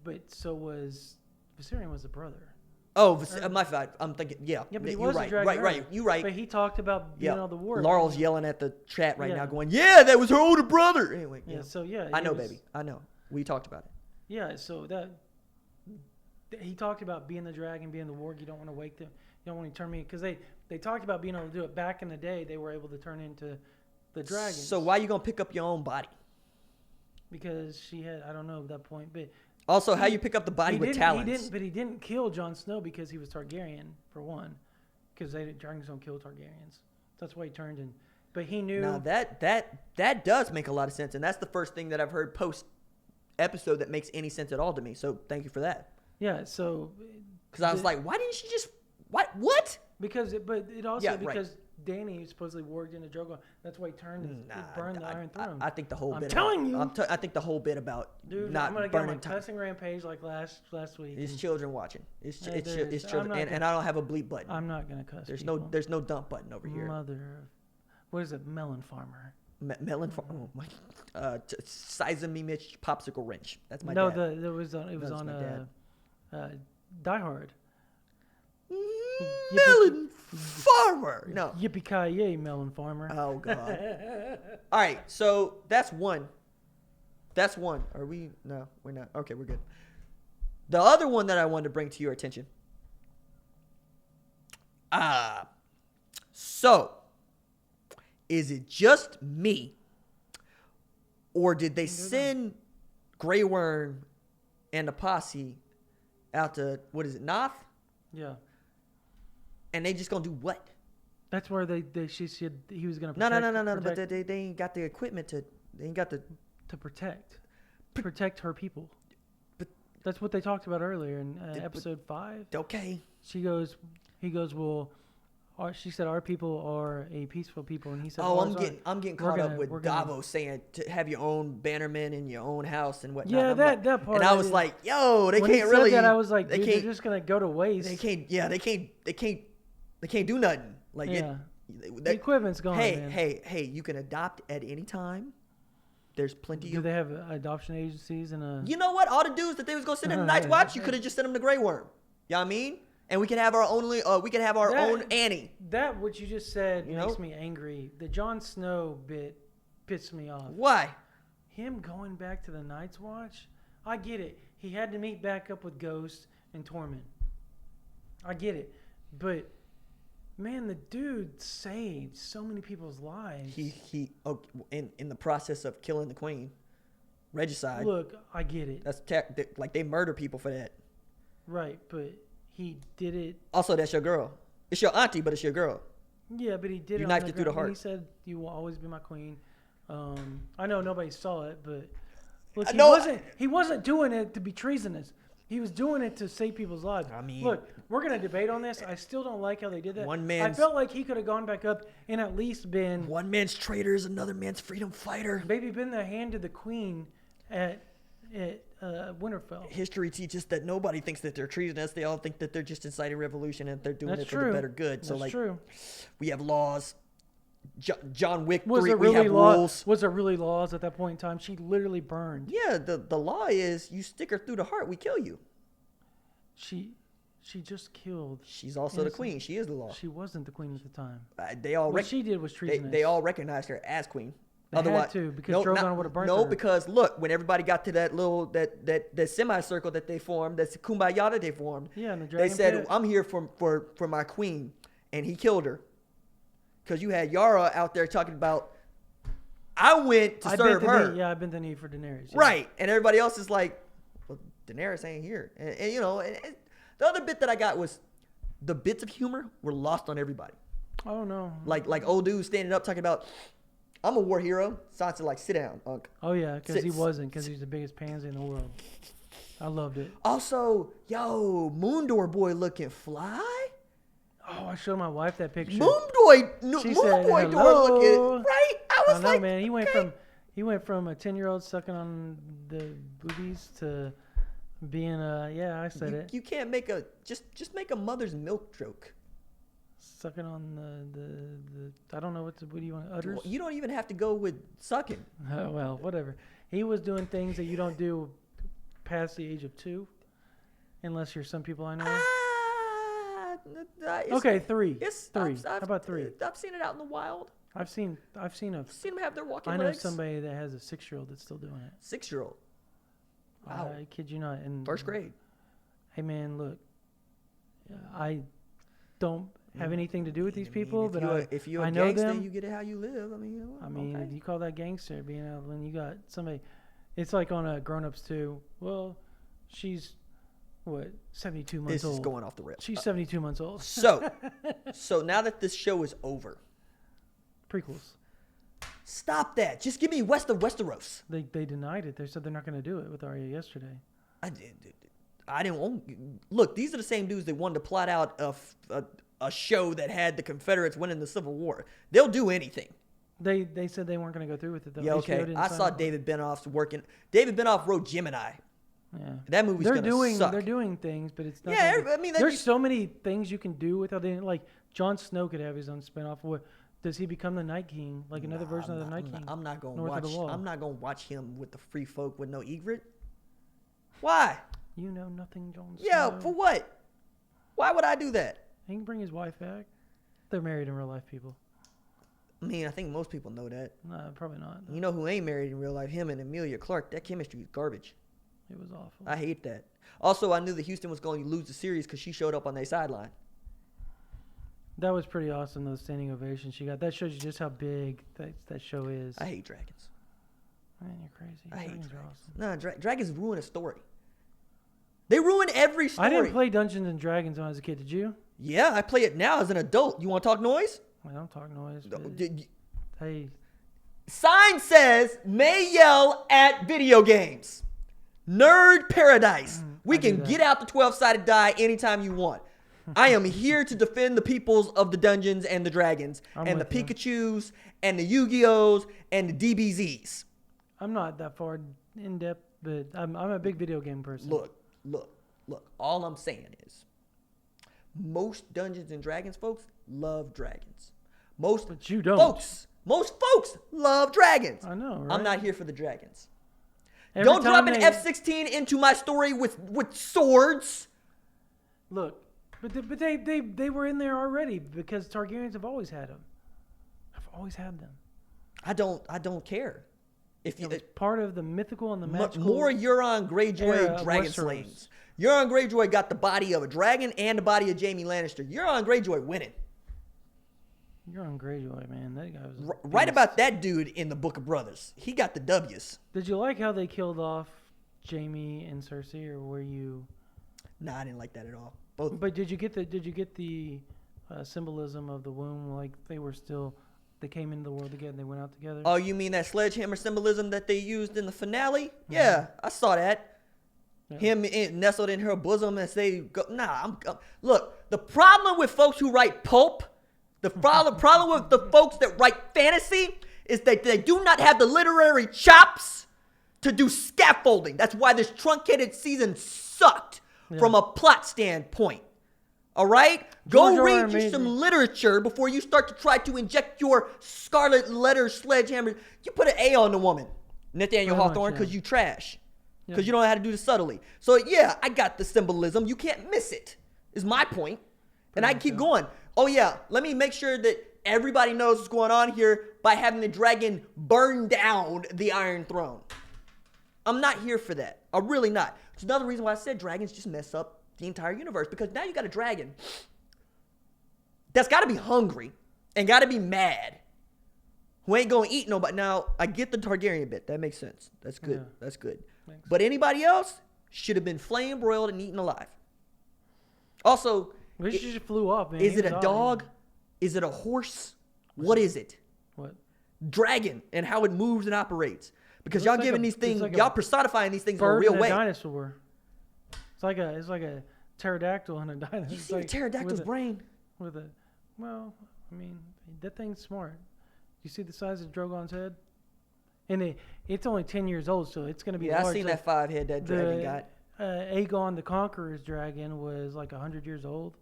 But so was Viserion was a brother. Oh, my bad. I'm thinking, yeah. Yeah, but he was a dragon. Right. You're right. But he talked about being all the war. Laurel's yelling at the chat right now, going, "Yeah, that was her older brother." Anyway. Yeah. So yeah. I know, baby. I know. We talked about it. Yeah. So he talked about being the dragon, being the warg. You don't want to wake them. You don't want to turn me, because they talked about being able to do it back in the day. They were able to turn into the dragon. So why you gonna pick up your own body? Because she had, I don't know at that point, but also how you pick up the body with talents. He didn't kill Jon Snow because he was Targaryen, for one, because dragons don't kill Targaryens. That's why he turned But he knew. Now that does make a lot of sense, and that's the first thing that I've heard post episode that makes any sense at all to me. So thank you for that. Yeah. So. Because I was like, why didn't she just what? Because because Danny supposedly worked in a drug. That's why he turned and burned the Iron Throne. I think the whole bit. Telling you. I think the whole bit about not I'm gonna burning get on my cussing rampage like last week. It's children watching. It's children, and I don't have a bleep button. I'm not gonna cuss. There's no dump button over here. What is it? Melon farmer. Melon farmer. Oh my. Size of me, Mitch popsicle wrench. That's my dad. No, it was on Die Hard. Melon farmer. No. Yippee-ki-yay, melon farmer. Oh, God. All right, so that's one. Are we? No, we're not. Okay, we're good. The other one that I wanted to bring to your attention. So, is it just me? Or did they send Grey Worm and the posse out to, what is it, Noth? Yeah. And they just gonna do what? That's where she said he was gonna protect. No. But they ain't got the equipment to protect her people. But that's what they talked about earlier in episode 5. Okay. He goes, well, she said our people are a peaceful people, and he said, I'm getting caught up with Davos saying to have your own bannermen in your own house and whatnot. Yeah, that part. And I was like, yo, they when can't he really. Said that, I was like, dude, they're just gonna go to waste. They can't do nothing. Like the equipment's gone. Hey, you can adopt at any time. There's plenty. Do they have adoption agencies and You know what? All the dudes that they was gonna send in the Night's Watch, you could have just sent them to Grey Worm. You know what I mean? And we can have our own Annie. That what you just said makes me angry. The Jon Snow bit pissed me off. Why? Him going back to the Night's Watch. I get it. He had to meet back up with Ghost and Tormund. I get it, but. Man, the dude saved so many people's lives. In the process of killing the queen, regicide. Look, I get it. That's like they murder people for that. Right, but he did it. Also, that's your girl. It's your auntie, but it's your girl. Yeah, but he did you knifed it through the heart. He said, "You will always be my queen." I know nobody saw it, but look, he wasn't doing it to be treasonous. He was doing it to save people's lives. I mean, look, we're going to debate on this. I still don't like how they did that. I felt like he could have gone back up and at least been... One man's traitor is another man's freedom fighter. Maybe been the hand of the queen at Winterfell. History teaches that nobody thinks that they're treasonous. They all think that they're just inciting revolution and they're doing it for the better good. So, That's true. We have laws. John Wick 3, we have rules. Was there really laws at that point in time? She literally burned. Yeah, the law is you stick her through the heart, we kill you. She just killed. She's also the queen. She is the law. She wasn't the queen at the time. What she did was treasonous. They all recognized her as queen. Otherwise, had to because Drogon would have burned her. No, because look, when everybody got to that little that semicircle that they formed, that's the kumbaya that they formed. Yeah, and the dragon they said, pit. "I'm here for my queen," and he killed her. Because you had Yara out there talking about, I went to serve her. I bent the knee for Daenerys. Yeah. Right. And everybody else is like, well, Daenerys ain't here. And the other bit that I got was the bits of humor were lost on everybody. Oh, no. Like old dude standing up talking about, I'm a war hero. Sansa like, sit down, Unc. Oh, yeah, because he wasn't, because he's the biggest pansy in the world. I loved it. Also, Moondor boy looking fly. Oh, I showed my wife that picture. Moon Boy door looking right. I was like, man, he went from a 10-year-old sucking on the boobies to being I said it. You can't make just make a mother's milk joke. Sucking on the I don't know what do you want, udders? You don't even have to go with sucking. Well, whatever. He was doing things that you don't do past the age of 2, unless you're some people I know. Okay, 3. It's 3. How about 3? I've seen it out in the wild. I've seen them have their walking legs. I know legs. somebody that has a 6-year-old that's still doing it. 6-year-old. Wow. I kid you not. And first grade. Hey man, look. I don't have anything to do with these people, but if you're I a know gangster, them. You get it how you live. I mean, if you call that gangster, being out when you got somebody, it's like on a Grown Ups too. Well, she's. What, 72 months old? This is going off the rails. She's 72 months old. So now that this show is over. Prequels. Stop that. Just give me west of Westeros. They denied it. They said they're not going to do it with Arya yesterday. I didn't look. These are the same dudes that wanted to plot out a show that had the Confederates winning the Civil War. They'll do anything. They said they weren't going to go through with it though. Yeah, okay. I saw David Benoff's working. David Benoff wrote Gemini. Yeah, that movie's gonna suck. They're doing things, but it's not. Yeah, I mean, there's so many things you can do with it. Like Jon Snow could have his own spinoff. What does he become the Night King? Like another version of the Night King? I'm not gonna watch. I'm not gonna watch him with the free folk with no egret. Why? You know nothing, Jon Snow. Yeah, for what? Why would I do that? He can bring his wife back. They're married in real life, people. I mean, I think most people know that. No, probably not. You know who ain't married in real life? Him and Emilia Clarke. That chemistry is garbage. It was awful. I hate that. Also, I knew that Houston was going to lose the series because she showed up on their sideline. That was pretty awesome, those standing ovations she got. That shows you just how big that show is. I hate dragons. Man, you're crazy. I hate dragons. Awesome. No, dragons ruin a story. They ruin every story. I didn't play Dungeons and Dragons when I was a kid. Did you? Yeah, I play it now as an adult. You want to talk noise? I don't talk noise. Hey. Sign says, may yell at video games. Nerd paradise. We can get out the 12-sided die anytime you want. I am here to defend the peoples of the Dungeons and the Dragons and the Pikachus and the Yu-Gi-Ohs and the DBZs. I'm not that far in depth, but I'm a big video game person. Look. All I'm saying is most Dungeons and Dragons folks love dragons. But you don't. Most folks love dragons. I know, right? I'm not here for the dragons. Don't drop an F-16 into my story with swords. Look, but they were in there already because Targaryens have always had them. I've always had them. I don't care. If it's part of the mythical and the magical. More Euron Greyjoy dragon slayings. Euron Greyjoy got the body of a dragon and the body of Jaime Lannister. Euron Greyjoy winning. Euron Greyjoy, man, that guy was right about that dude in the Book of Brothers. He got the W's. Did you like how they killed off Jaime and Cersei, or were you? Nah, I didn't like that at all. Both. But did you get the symbolism of the womb? Like they came into the world together and they went out together. Oh, you mean that sledgehammer symbolism that they used in the finale? Mm-hmm. Yeah, I saw that. Yeah. Him nestled in her bosom as they go. Nah, look, the problem with folks who write pulp, the problem with the folks that write fantasy is that they do not have the literary chops to do scaffolding. That's why this truncated season sucked from a plot standpoint. All right? Go read you some literature before you start to try to inject your scarlet letter sledgehammer. You put an A on the woman, Nathaniel Hawthorne, because you trash. Because you don't know how to do this subtly. So, yeah, I got the symbolism. You can't miss it, is my point. And I keep going. Oh, yeah, let me make sure that everybody knows what's going on here by having the dragon burn down the Iron Throne. I'm not here for that. I'm really not. It's another reason why I said dragons just mess up the entire universe, because now you got a dragon that's got to be hungry and got to be mad, who ain't gonna eat nobody. Now I get the Targaryen bit, that makes sense. That's good. Yeah. That's good. Thanks. But anybody else should have been flame broiled and eaten alive. Also, she just flew off, man. Is it a dog? Is it a horse? What is it? What? Dragon and how it moves and operates. Because y'all giving these things, y'all personifying these things in a real way. Dinosaur. It's like a pterodactyl and a dinosaur. You see a pterodactyl's brain? I mean, that thing's smart. You see the size of Drogon's head? And it's only 10 years old, so it's going to be large. I seen that 5 head that dragon got. Aegon the Conqueror's dragon was like 100 years old,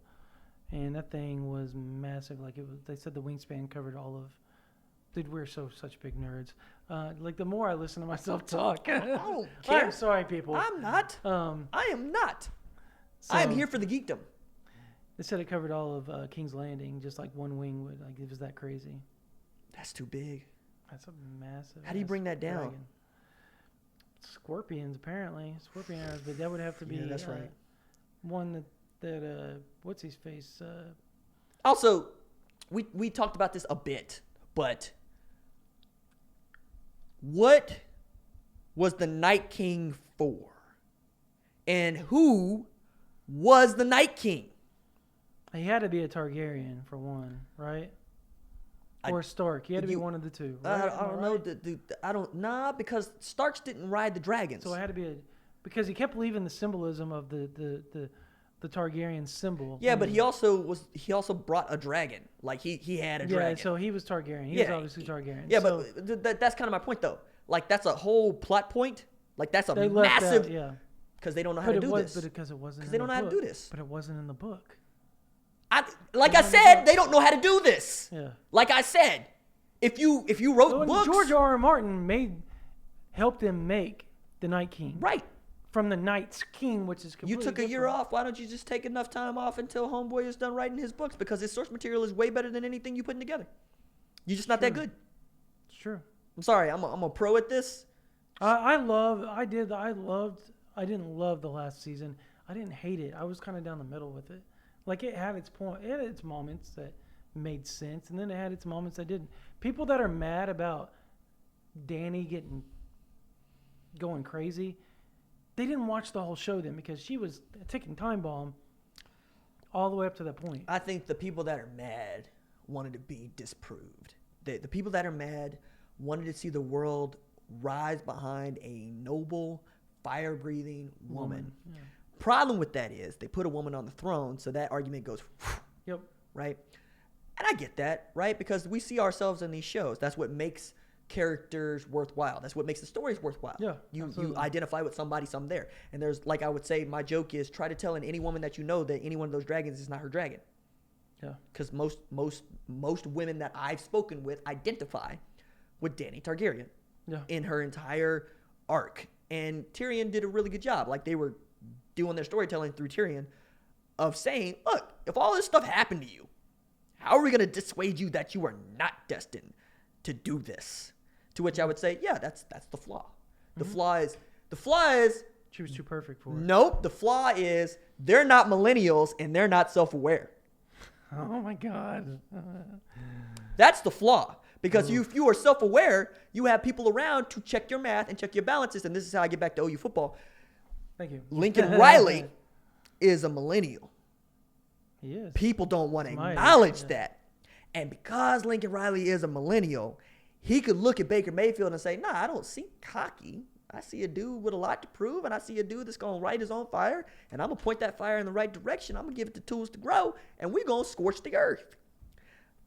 and that thing was massive. Like they said the wingspan covered all of. Dude, we're such big nerds. Like the more I listen to myself talk, I don't care. I'm sorry, people. I'm not. I am not. So, I am here for the geekdom. They said it covered all of King's Landing, just like one wing would. Like it was that crazy. That's too big. That's a massive. How do you bring that down? Dragon. Scorpions, apparently. Scorpion arrows, but that would have to be. Yeah, that's right. One that what's his face? Also, we talked about this a bit, but what was the Night King for? And who was the Night King? He had to be a Targaryen for one, right? or Stark. He had to be one of the two. Right? I don't know. Because Starks didn't ride the dragons. So it had to be because he kept leaving the symbolism of the Targaryen symbol. Yeah, but he also brought a dragon. Like he had a dragon. Yeah, so he was Targaryen. He was obviously Targaryen. Yeah, so, but that's kind of my point though. Like that's a whole plot point. Like that's a massive. Because they don't know how to do this. But because it wasn't. Because they don't know how to do this. But it wasn't in the book. I said, they don't know how to do this. Yeah. Like I said, if you wrote books, George R. R. Martin helped him make the Night King. Right. From the Night's King, which is completely You took a year off. Why don't you just take enough time off until Homeboy is done writing his books? Because his source material is way better than anything you putting together. You're just not that good. It's true. I'm sorry. I'm a pro at this. I didn't love the last season. I didn't hate it. I was kind of down the middle with it. Like it had its point. It had its moments that made sense, and then it had its moments that didn't. People that are mad about Dany going crazy, they didn't watch the whole show then because she was a ticking time bomb all the way up to that point. I think the people that are mad wanted to be disproved. The people that are mad wanted to see the world rise behind a noble, fire-breathing woman. Yeah. Problem with that is they put a woman on the throne, so that argument goes, yep, right? And I get that, right? Because we see ourselves in these shows. That's what makes characters worthwhile. That's what makes the stories worthwhile. Yeah, you identify with somebody, some there. And there's, like I would say, my joke is try to tell any woman that you know that any one of those dragons is not her dragon. Yeah. Because most women that I've spoken with identify with Dany Targaryen. Yeah. In her entire arc. And Tyrion did a really good job. Like they were doing their storytelling through Tyrion of saying, look, if all this stuff happened to you, how are we going to dissuade you that you are not destined to do this? To which I would say, yeah, that's the flaw. The flaw is she was too perfect for it. Nope. The flaw is they're not millennials and they're not self-aware. Oh my God. That's the flaw. Because if you are self-aware, you have people around to check your math and check your balances. And this is how I get back to OU football. Thank you. Lincoln Riley is a millennial. He is. People don't want to acknowledge that. And because Lincoln Riley is a millennial, he could look at Baker Mayfield and say, nah, I don't see cocky. I see a dude with a lot to prove, and I see a dude that's going to light his own fire, and I'm going to point that fire in the right direction. I'm going to give it the tools to grow, and we're going to scorch the earth.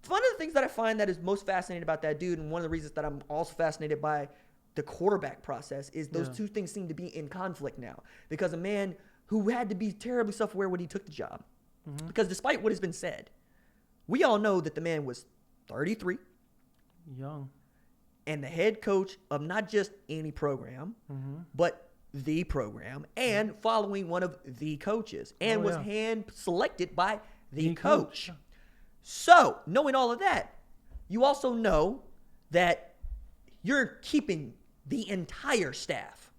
One of the things that I find that is most fascinating about that dude, and one of the reasons that I'm also fascinated by the quarterback process, is those two things seem to be in conflict now. Because a man who had to be terribly self-aware when he took the job, because despite what has been said, we all know that the man was 33. Young. And the head coach of not just any program, but the program, and following one of the coaches, and was hand-selected by the coach. So, knowing all of that, you also know that you're keeping the entire staff.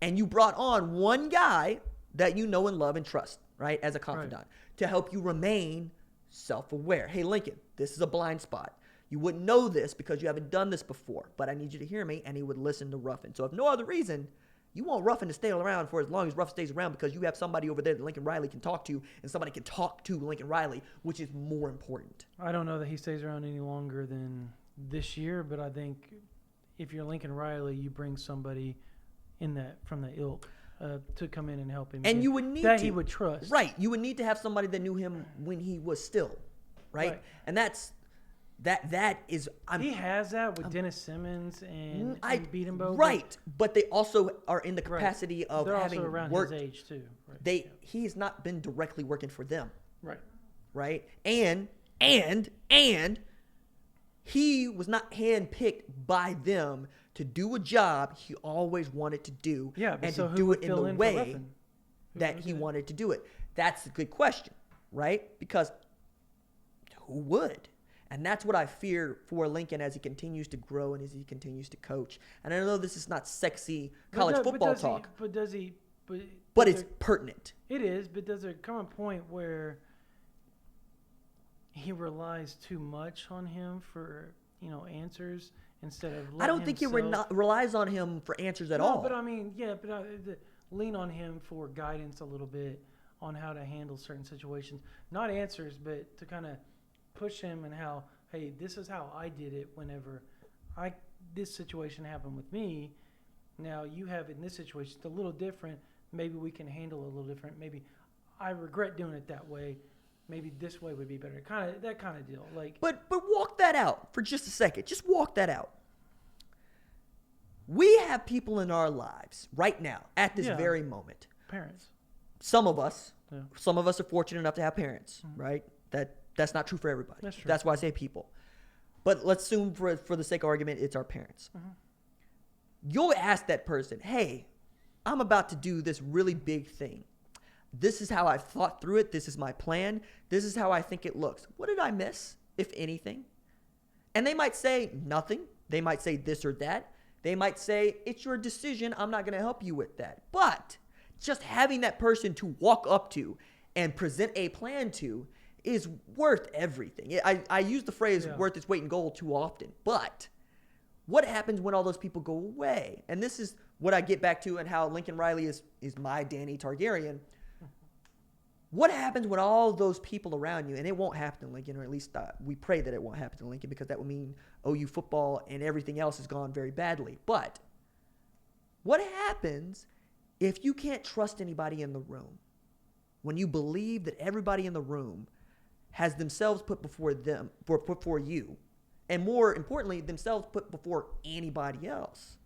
And you brought on one guy that you know and love and trust, right, as a confidant, to help you remain self-aware. Hey, Lincoln, this is a blind spot. You wouldn't know this because you haven't done this before, but I need you to hear me, and he would listen to Ruffin. So if no other reason, you want Ruffin to stay around for as long as Ruff stays around because you have somebody over there that Lincoln Riley can talk to, and somebody can talk to Lincoln Riley, which is more important. I don't know that he stays around any longer than this year, but I think if you're Lincoln Riley, you bring somebody from the ilk to come in and help him. And you would need that he would trust. Right. You would need to have somebody that knew him when he was still, right? And that is he has that with Dennis Simmons and Beatenbow. Right, but they also are in the capacity of They're having also around worked. His age too. Right. He has not been directly working for them. Right. And he was not handpicked by them to do a job he always wanted to do, and to do it in the way that he wanted to do it. That's a good question, right? Because who would? And that's what I fear for Lincoln as he continues to grow and as he continues to coach. And I know this is not sexy college football talk. But it's pertinent. It is, but does there come a point where he relies too much on him for, answers instead of I don't think he relies on him for answers at all. But I mean, lean on him for guidance a little bit on how to handle certain situations. Not answers, but to kind of push him and how, hey, this is how I did it whenever this situation happened with me. Now you have in this situation, it's a little different. Maybe we can handle it a little different. Maybe I regret doing it that way. Maybe this way would be better. That kind of deal. Like, but walk that out for just a second. Just walk that out. We have people in our lives right now at this very moment. Parents. Some of us are fortunate enough to have parents, right? That's not true for everybody. That's true. That's why I say people. But let's assume for the sake of argument, it's our parents. You'll ask that person, hey, I'm about to do this really big thing. This is how I've thought through it. This is my plan. This is how I think it looks. What did I miss, if anything? And they might say nothing. They might say this or that. They might say, it's your decision. I'm not going to help you with that. But just having that person to walk up to and present a plan to is worth everything. I use the phrase worth its weight in gold too often. But what happens when all those people go away? And this is what I get back to and how Lincoln Riley is my Dany Targaryen. What happens when all those people around you, and it won't happen to Lincoln, or at least we pray that it won't happen to Lincoln, because that would mean OU football and everything else has gone very badly. But what happens if you can't trust anybody in the room? When you believe that everybody in the room has themselves put before you, and more importantly, themselves put before anybody else.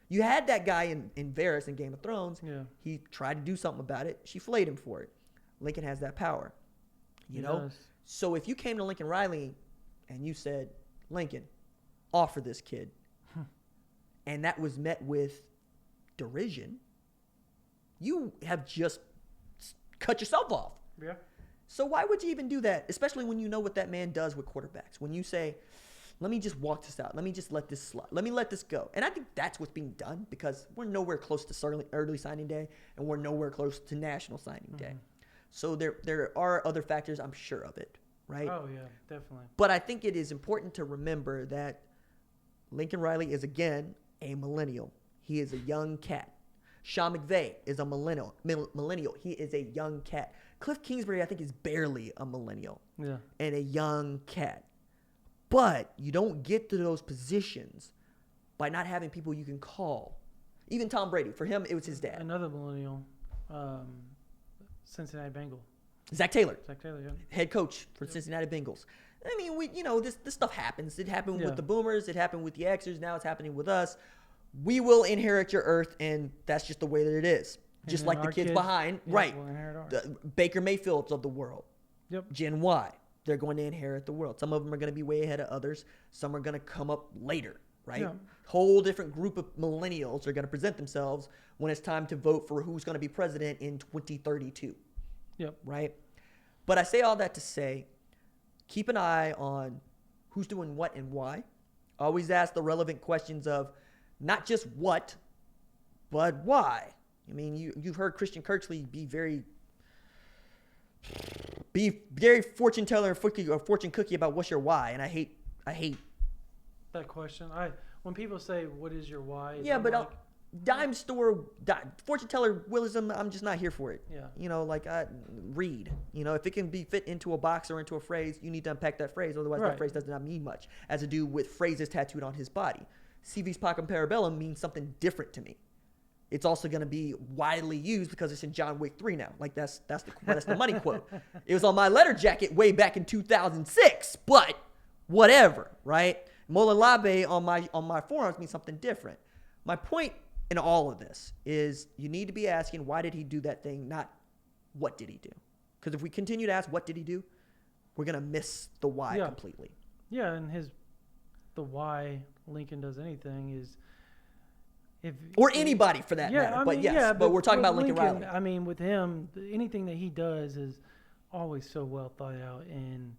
You had that guy in Varys in Game of Thrones. Yeah. He tried to do something about it. She flayed him for it. Lincoln has that power, you know? Does. So if you came to Lincoln Riley and you said, Lincoln, offer this kid, and that was met with derision, you have just cut yourself off. Yeah. So why would you even do that, especially when you know what that man does with quarterbacks? When you say, let me just walk this out. Let me just let this slide. Let me let this go. And I think that's what's being done, because we're nowhere close to early signing day, and we're nowhere close to national signing day. So there are other factors, I'm sure of it, right? Oh, yeah, definitely. But I think it is important to remember that Lincoln Riley is, again, a millennial. He is a young cat. Sean McVay is a millennial. He is a young cat. Cliff Kingsbury, I think, is barely a millennial and a young cat. But you don't get to those positions by not having people you can call. Even Tom Brady, for him, it was his dad. Another millennial. Cincinnati Bengals. Zach Taylor, yeah. Head coach for Cincinnati Bengals. I mean, this stuff happens. It happened with the Boomers. It happened with the Xers. Now it's happening with us. We will inherit your earth, and that's just the way that it is. And just like the kids behind, right? The Baker Mayfields of the world. Yep. Gen Y, they're going to inherit the world. Some of them are going to be way ahead of others. Some are going to come up later, right? Yeah. Whole different group of millennials are going to present themselves when it's time to vote for who's going to be president in 2032. Yep. Right? But I say all that to say, keep an eye on who's doing what and why. Always ask the relevant questions of not just what, but why. I mean, you've heard Christian Kirksey be very fortune teller or fortune cookie about what's your why, and I hate that question. When people say, what is your why? Yeah, but dime store, fortune teller willism, I'm just not here for it. Yeah. You know, like read. You know, if it can be fit into a box or into a phrase, you need to unpack that phrase. Otherwise, that phrase does not mean much. As a dude with phrases tattooed on his body. CV's Pacem Parabellum means something different to me. It's also going to be widely used because it's in John Wick 3 now. Like that's the money quote. It was on my letter jacket way back in 2006, but whatever, right? Mola Labe on my forearms means something different. My point in all of this is you need to be asking, why did he do that thing, not what did he do? Because if we continue to ask what did he do, we're going to miss the why completely. Yeah, and the why Lincoln does anything is or anybody for that matter. But we're talking about Lincoln Riley. I mean, with him, anything that he does is always so well thought out and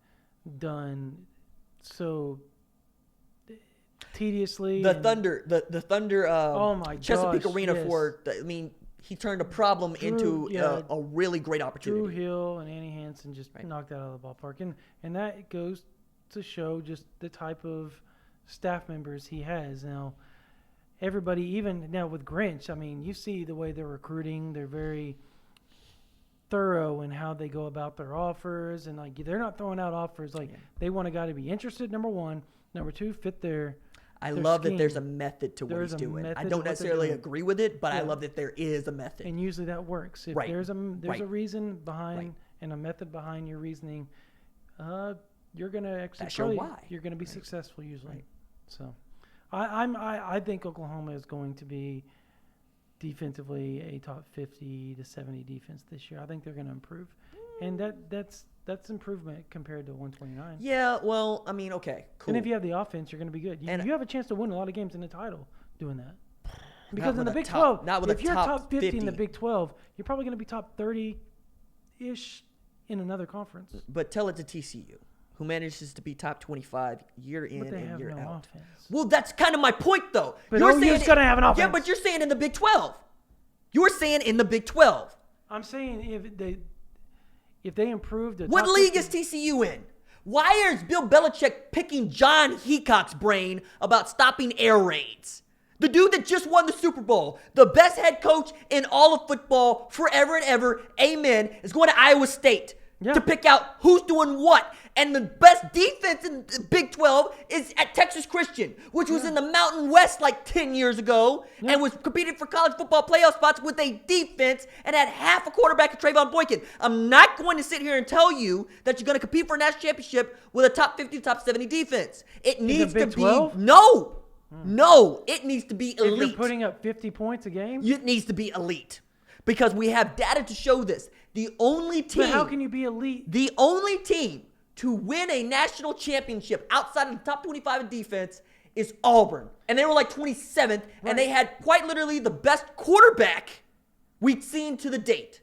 done so tediously. The Thunder oh my Chesapeake gosh, Arena he turned a problem into a really great opportunity. Drew Hill and Annie Hansen just knocked that out of the ballpark. And that goes to show just the type of staff members he has. Now, everybody, even now with Grinch, I mean, you see the way they're recruiting. They're very thorough in how they go about their offers, and like they're not throwing out offers like they want a guy to be interested. Number one, number two, fit their. I love that there's a method to what he's doing. I don't necessarily agree with it, but I love that there is a method. And usually that works. If there's a reason behind and a method behind your reasoning, you're going to actually you're going to be successful usually. Right. So, I think Oklahoma is going to be defensively a top 50 to 70 defense this year. I think they're going to improve, and that's improvement compared to 129. Yeah, well, I mean, okay, cool. And if you have the offense, you're going to be good. You have a chance to win a lot of games in the title doing that. Because in the Big 12, if you're top 50 in the Big 12, you're probably going to be top 30-ish in another conference. But tell it to TCU, who manages to be top 25 year in and year out. Offense. Well, that's kind of my point, though. But you're going to have an offense. Yeah, but you're saying in the Big 12. You're saying in the Big 12. I'm saying if they improve what league is TCU in? Why is Bill Belichick picking John Heacock's brain about stopping air raids? The dude that just won the Super Bowl, the best head coach in all of football forever and ever, amen, is going to Iowa State to pick out who's doing what. And the best defense in the Big 12 is at Texas Christian, which was in the Mountain West like 10 years ago and was competing for college football playoff spots with a defense and had half a quarterback of Trayvon Boykin. I'm not going to sit here and tell you that you're going to compete for a national championship with a top 50, top 70 defense. It needs to be no, it needs to be elite. If you're putting up 50 points a game? It needs to be elite because we have data to show this. The only team. But how can you be elite? The only team to win a national championship outside of the top 25 in defense is Auburn. And they were like 27th, and they had quite literally the best quarterback we'd seen to the date.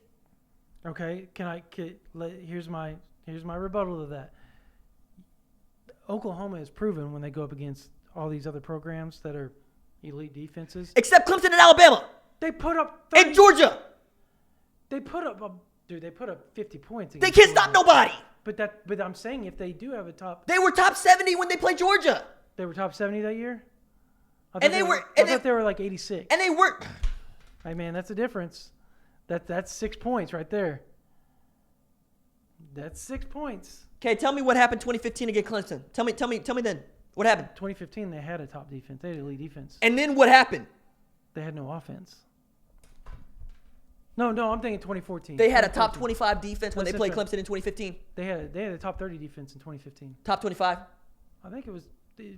Okay, here's my rebuttal to that. Oklahoma has proven when they go up against all these other programs that are elite defenses. Except Clemson and Alabama. They put up 30, and Georgia. They put up 50 points. They can't stop nobody. But I'm saying if they do have a top, they were top 70 when they played Georgia. They were top 70 that year. I thought they were like 86. And they were. Hey man, that's a difference. That's 6 points right there. That's 6 points. Okay, tell me what happened 2015 against Clemson. Tell me then. What happened? 2015, they had a top defense. They had elite defense. And then what happened? They had no offense. No, I'm thinking 2014. They had a top 25 defense when they played Clemson in 2015. They had a top 30 defense in 2015. Top 25? I think it was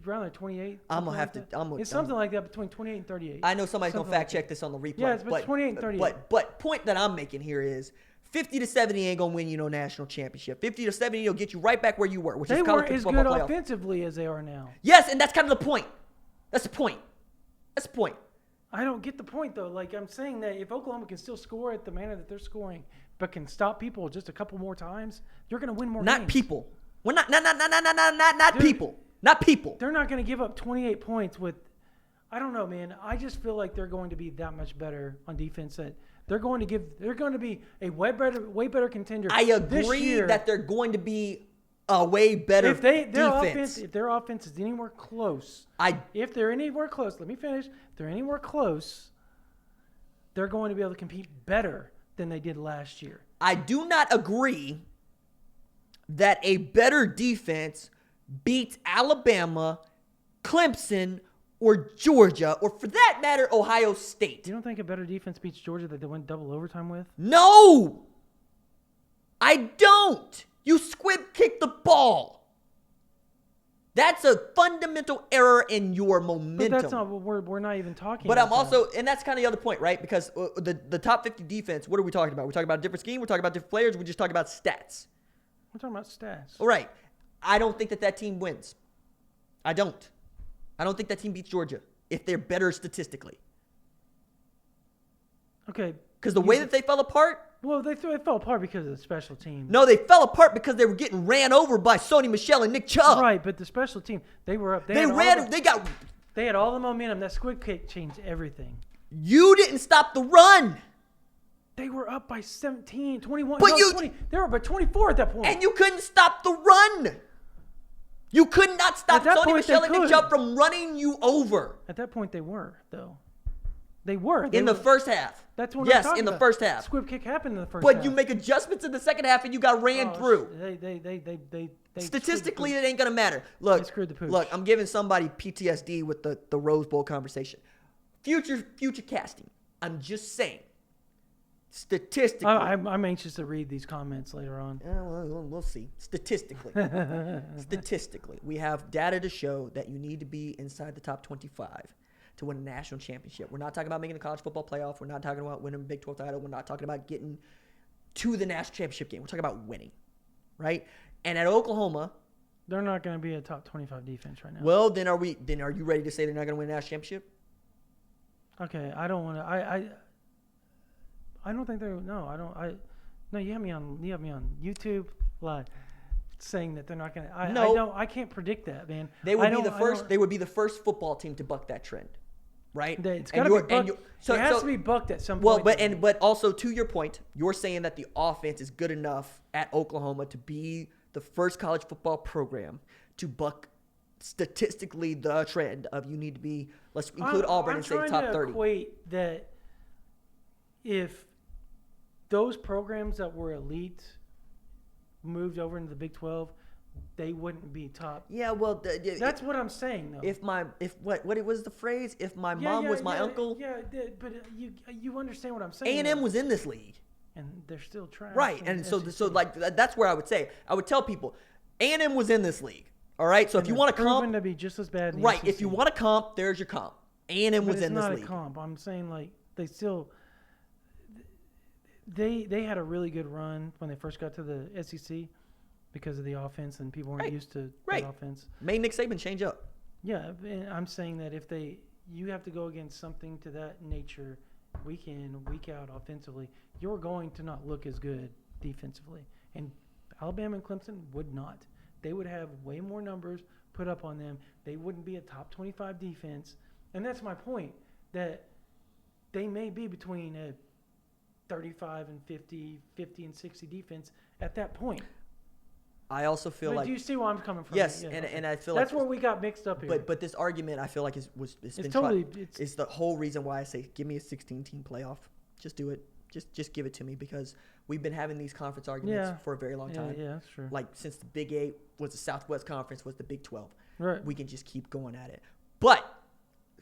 around like 28. It's something like that between 28 and 38. I know somebody's going to fact check this on the replay. Yeah, it's between 28 and 38. But point that I'm making here is 50 to 70 ain't going to win you no national championship. 50 to 70 will get you right back where you were, which is college football playoff. They weren't as good offensively as they are now. Yes, and that's kind of the point. That's the point. I don't get the point, though. Like, I'm saying that if Oklahoma can still score at the manner that they're scoring, but can stop people just a couple more times, you're going to win more games. Not people. We're not people. Not people. They're not going to give up 28 points with, I don't know, man. I just feel like they're going to be that much better on defense that they're going to be a way better contender. I agree that they're going to be a way better defense. If their offense is anywhere close, if they're anywhere close, let me finish. If they're anywhere close, they're going to be able to compete better than they did last year. I do not agree that a better defense beats Alabama, Clemson, or Georgia, or for that matter, Ohio State. You don't think a better defense beats Georgia that they went double overtime with? No! I don't! You squib kick the ball. That's a fundamental error in your momentum. But that's not what we're not even talking about. But I'm also, and that's kind of the other point, right? Because the top 50 defense, what are we talking about? We're talking about a different scheme? We're talking about different players? We're just talking about stats? We're talking about stats. All right. I don't think that team wins. I don't think that team beats Georgia if they're better statistically. Okay. Because the way that they fell apart. Well, they fell apart because of the special team. No, they fell apart because they were getting ran over by Sony Michel and Nick Chubb. Right, but the special team, they were up. They had all the momentum. That squid kick changed everything. You didn't stop the run. They were up by 17, 21. But 20. They were up by 24 at that point. And you couldn't stop the run. You could not stop Sony Michel and Nick Chubb from running you over. At that point, they were, though. They were. In the first half. That's what yes, I'm talking in the about. first half. Squib kick happened in the first half. But you make adjustments in the second half and you got ran through. They Statistically, it ain't going to matter. Look, screwed the pooch. Look, I'm giving somebody PTSD with the Rose Bowl conversation. Future casting. I'm just saying. Statistically. I'm anxious to read these comments later on. We'll see. Statistically, we have data to show that you need to be inside the top 25 to win a national championship. We're not talking about making the college football playoff. We're not talking about winning a Big 12 title. We're not talking about getting to the national championship game. We're talking about winning, right? And at Oklahoma, they're not going to be a top 25 defense right now. Well, then are you ready to say they're not going to win a national championship? Okay, I don't want to. I don't think they're. No, I don't. No, you have me on YouTube live saying that they're not going to. I can't predict that, man. They would be the first. They would be the first football team to buck that trend, right? It's got to be bucked. It has to be bucked at some point. Well, but also to your point, you're saying that the offense is good enough at Oklahoma to be the first college football program to buck statistically the trend of you need to be. Let's include Auburn and say top 30. I'm trying to equate that if those programs that were elite moved over into the Big 12, they wouldn't be top. Yeah, well, that's what I'm saying, though. What it was the phrase? If my mom was my uncle. Yeah, but you understand what I'm saying. A&M was in this league, and they're still trying. Right, and so like that's where I would say I would tell people A&M was in this league. All right, so if you want to comp, to be just as bad. Right, if you want to comp, there's your comp. A&M was in this league. It's not a comp. I'm saying like they still. They had a really good run when they first got to the SEC because of the offense and people weren't used to that offense. Made Nick Saban change up. Yeah, and I'm saying that you have to go against something to that nature week in, week out offensively, you're going to not look as good defensively. And Alabama and Clemson would not. They would have way more numbers put up on them. They wouldn't be a top 25 defense. And that's my point, that they may be between a 35 and 50, 50 and 60 defense at that point. I also feel like. Do you see where I'm coming from? Yes, and I feel that's like. where we got mixed up here. But this argument, I feel like it's the whole reason why I say give me a 16-team playoff. Just do it. Just give it to me, because we've been having these conference arguments for a very long time. Yeah, that's true. Like since the Big 8 was the Southwest Conference, was the Big 12. Right. We can just keep going at it. But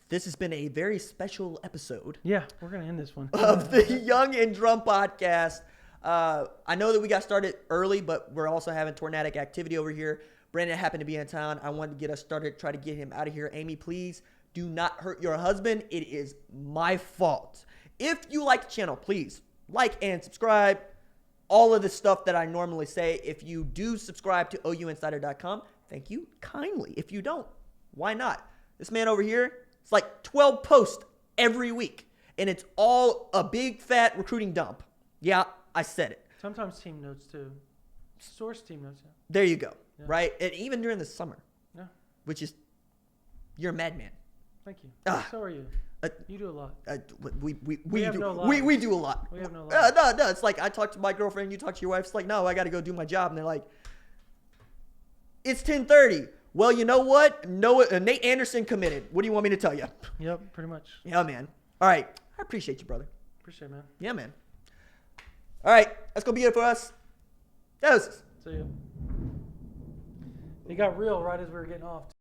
this has been a very special episode. Yeah, we're going to end this one. Of the Young and Drum podcast. I know that we got started early, but we're also having tornadic activity over here. Brandon happened to be in town. I wanted to get us started, try to get him out of here. Amy, please do not hurt your husband. It is my fault. If you like the channel, please like and subscribe. All of the stuff that I normally say. If you do subscribe to OUinsider.com, thank you kindly. If you don't, why not? This man over here, it's like 12 posts every week, and it's all a big fat recruiting dump. Yeah, I said it. Sometimes team notes too. Source team notes. Yeah. There you go. Yeah. Right? And even during the summer. Yeah. Which is, you're a madman. Thank you. So are you. You do a lot. We do a lot. We have no lives. No. It's like I talk to my girlfriend, you talk to your wife. It's like, no, I got to go do my job. And they're like, it's 10:30. Well, you know what? Nate Anderson committed. What do you want me to tell you? Yep, pretty much. Yeah, man. All right. I appreciate you, brother. Appreciate it, man. Yeah, man. All right. That's going to be it for us. Doses. See you. It got real right as we were getting off.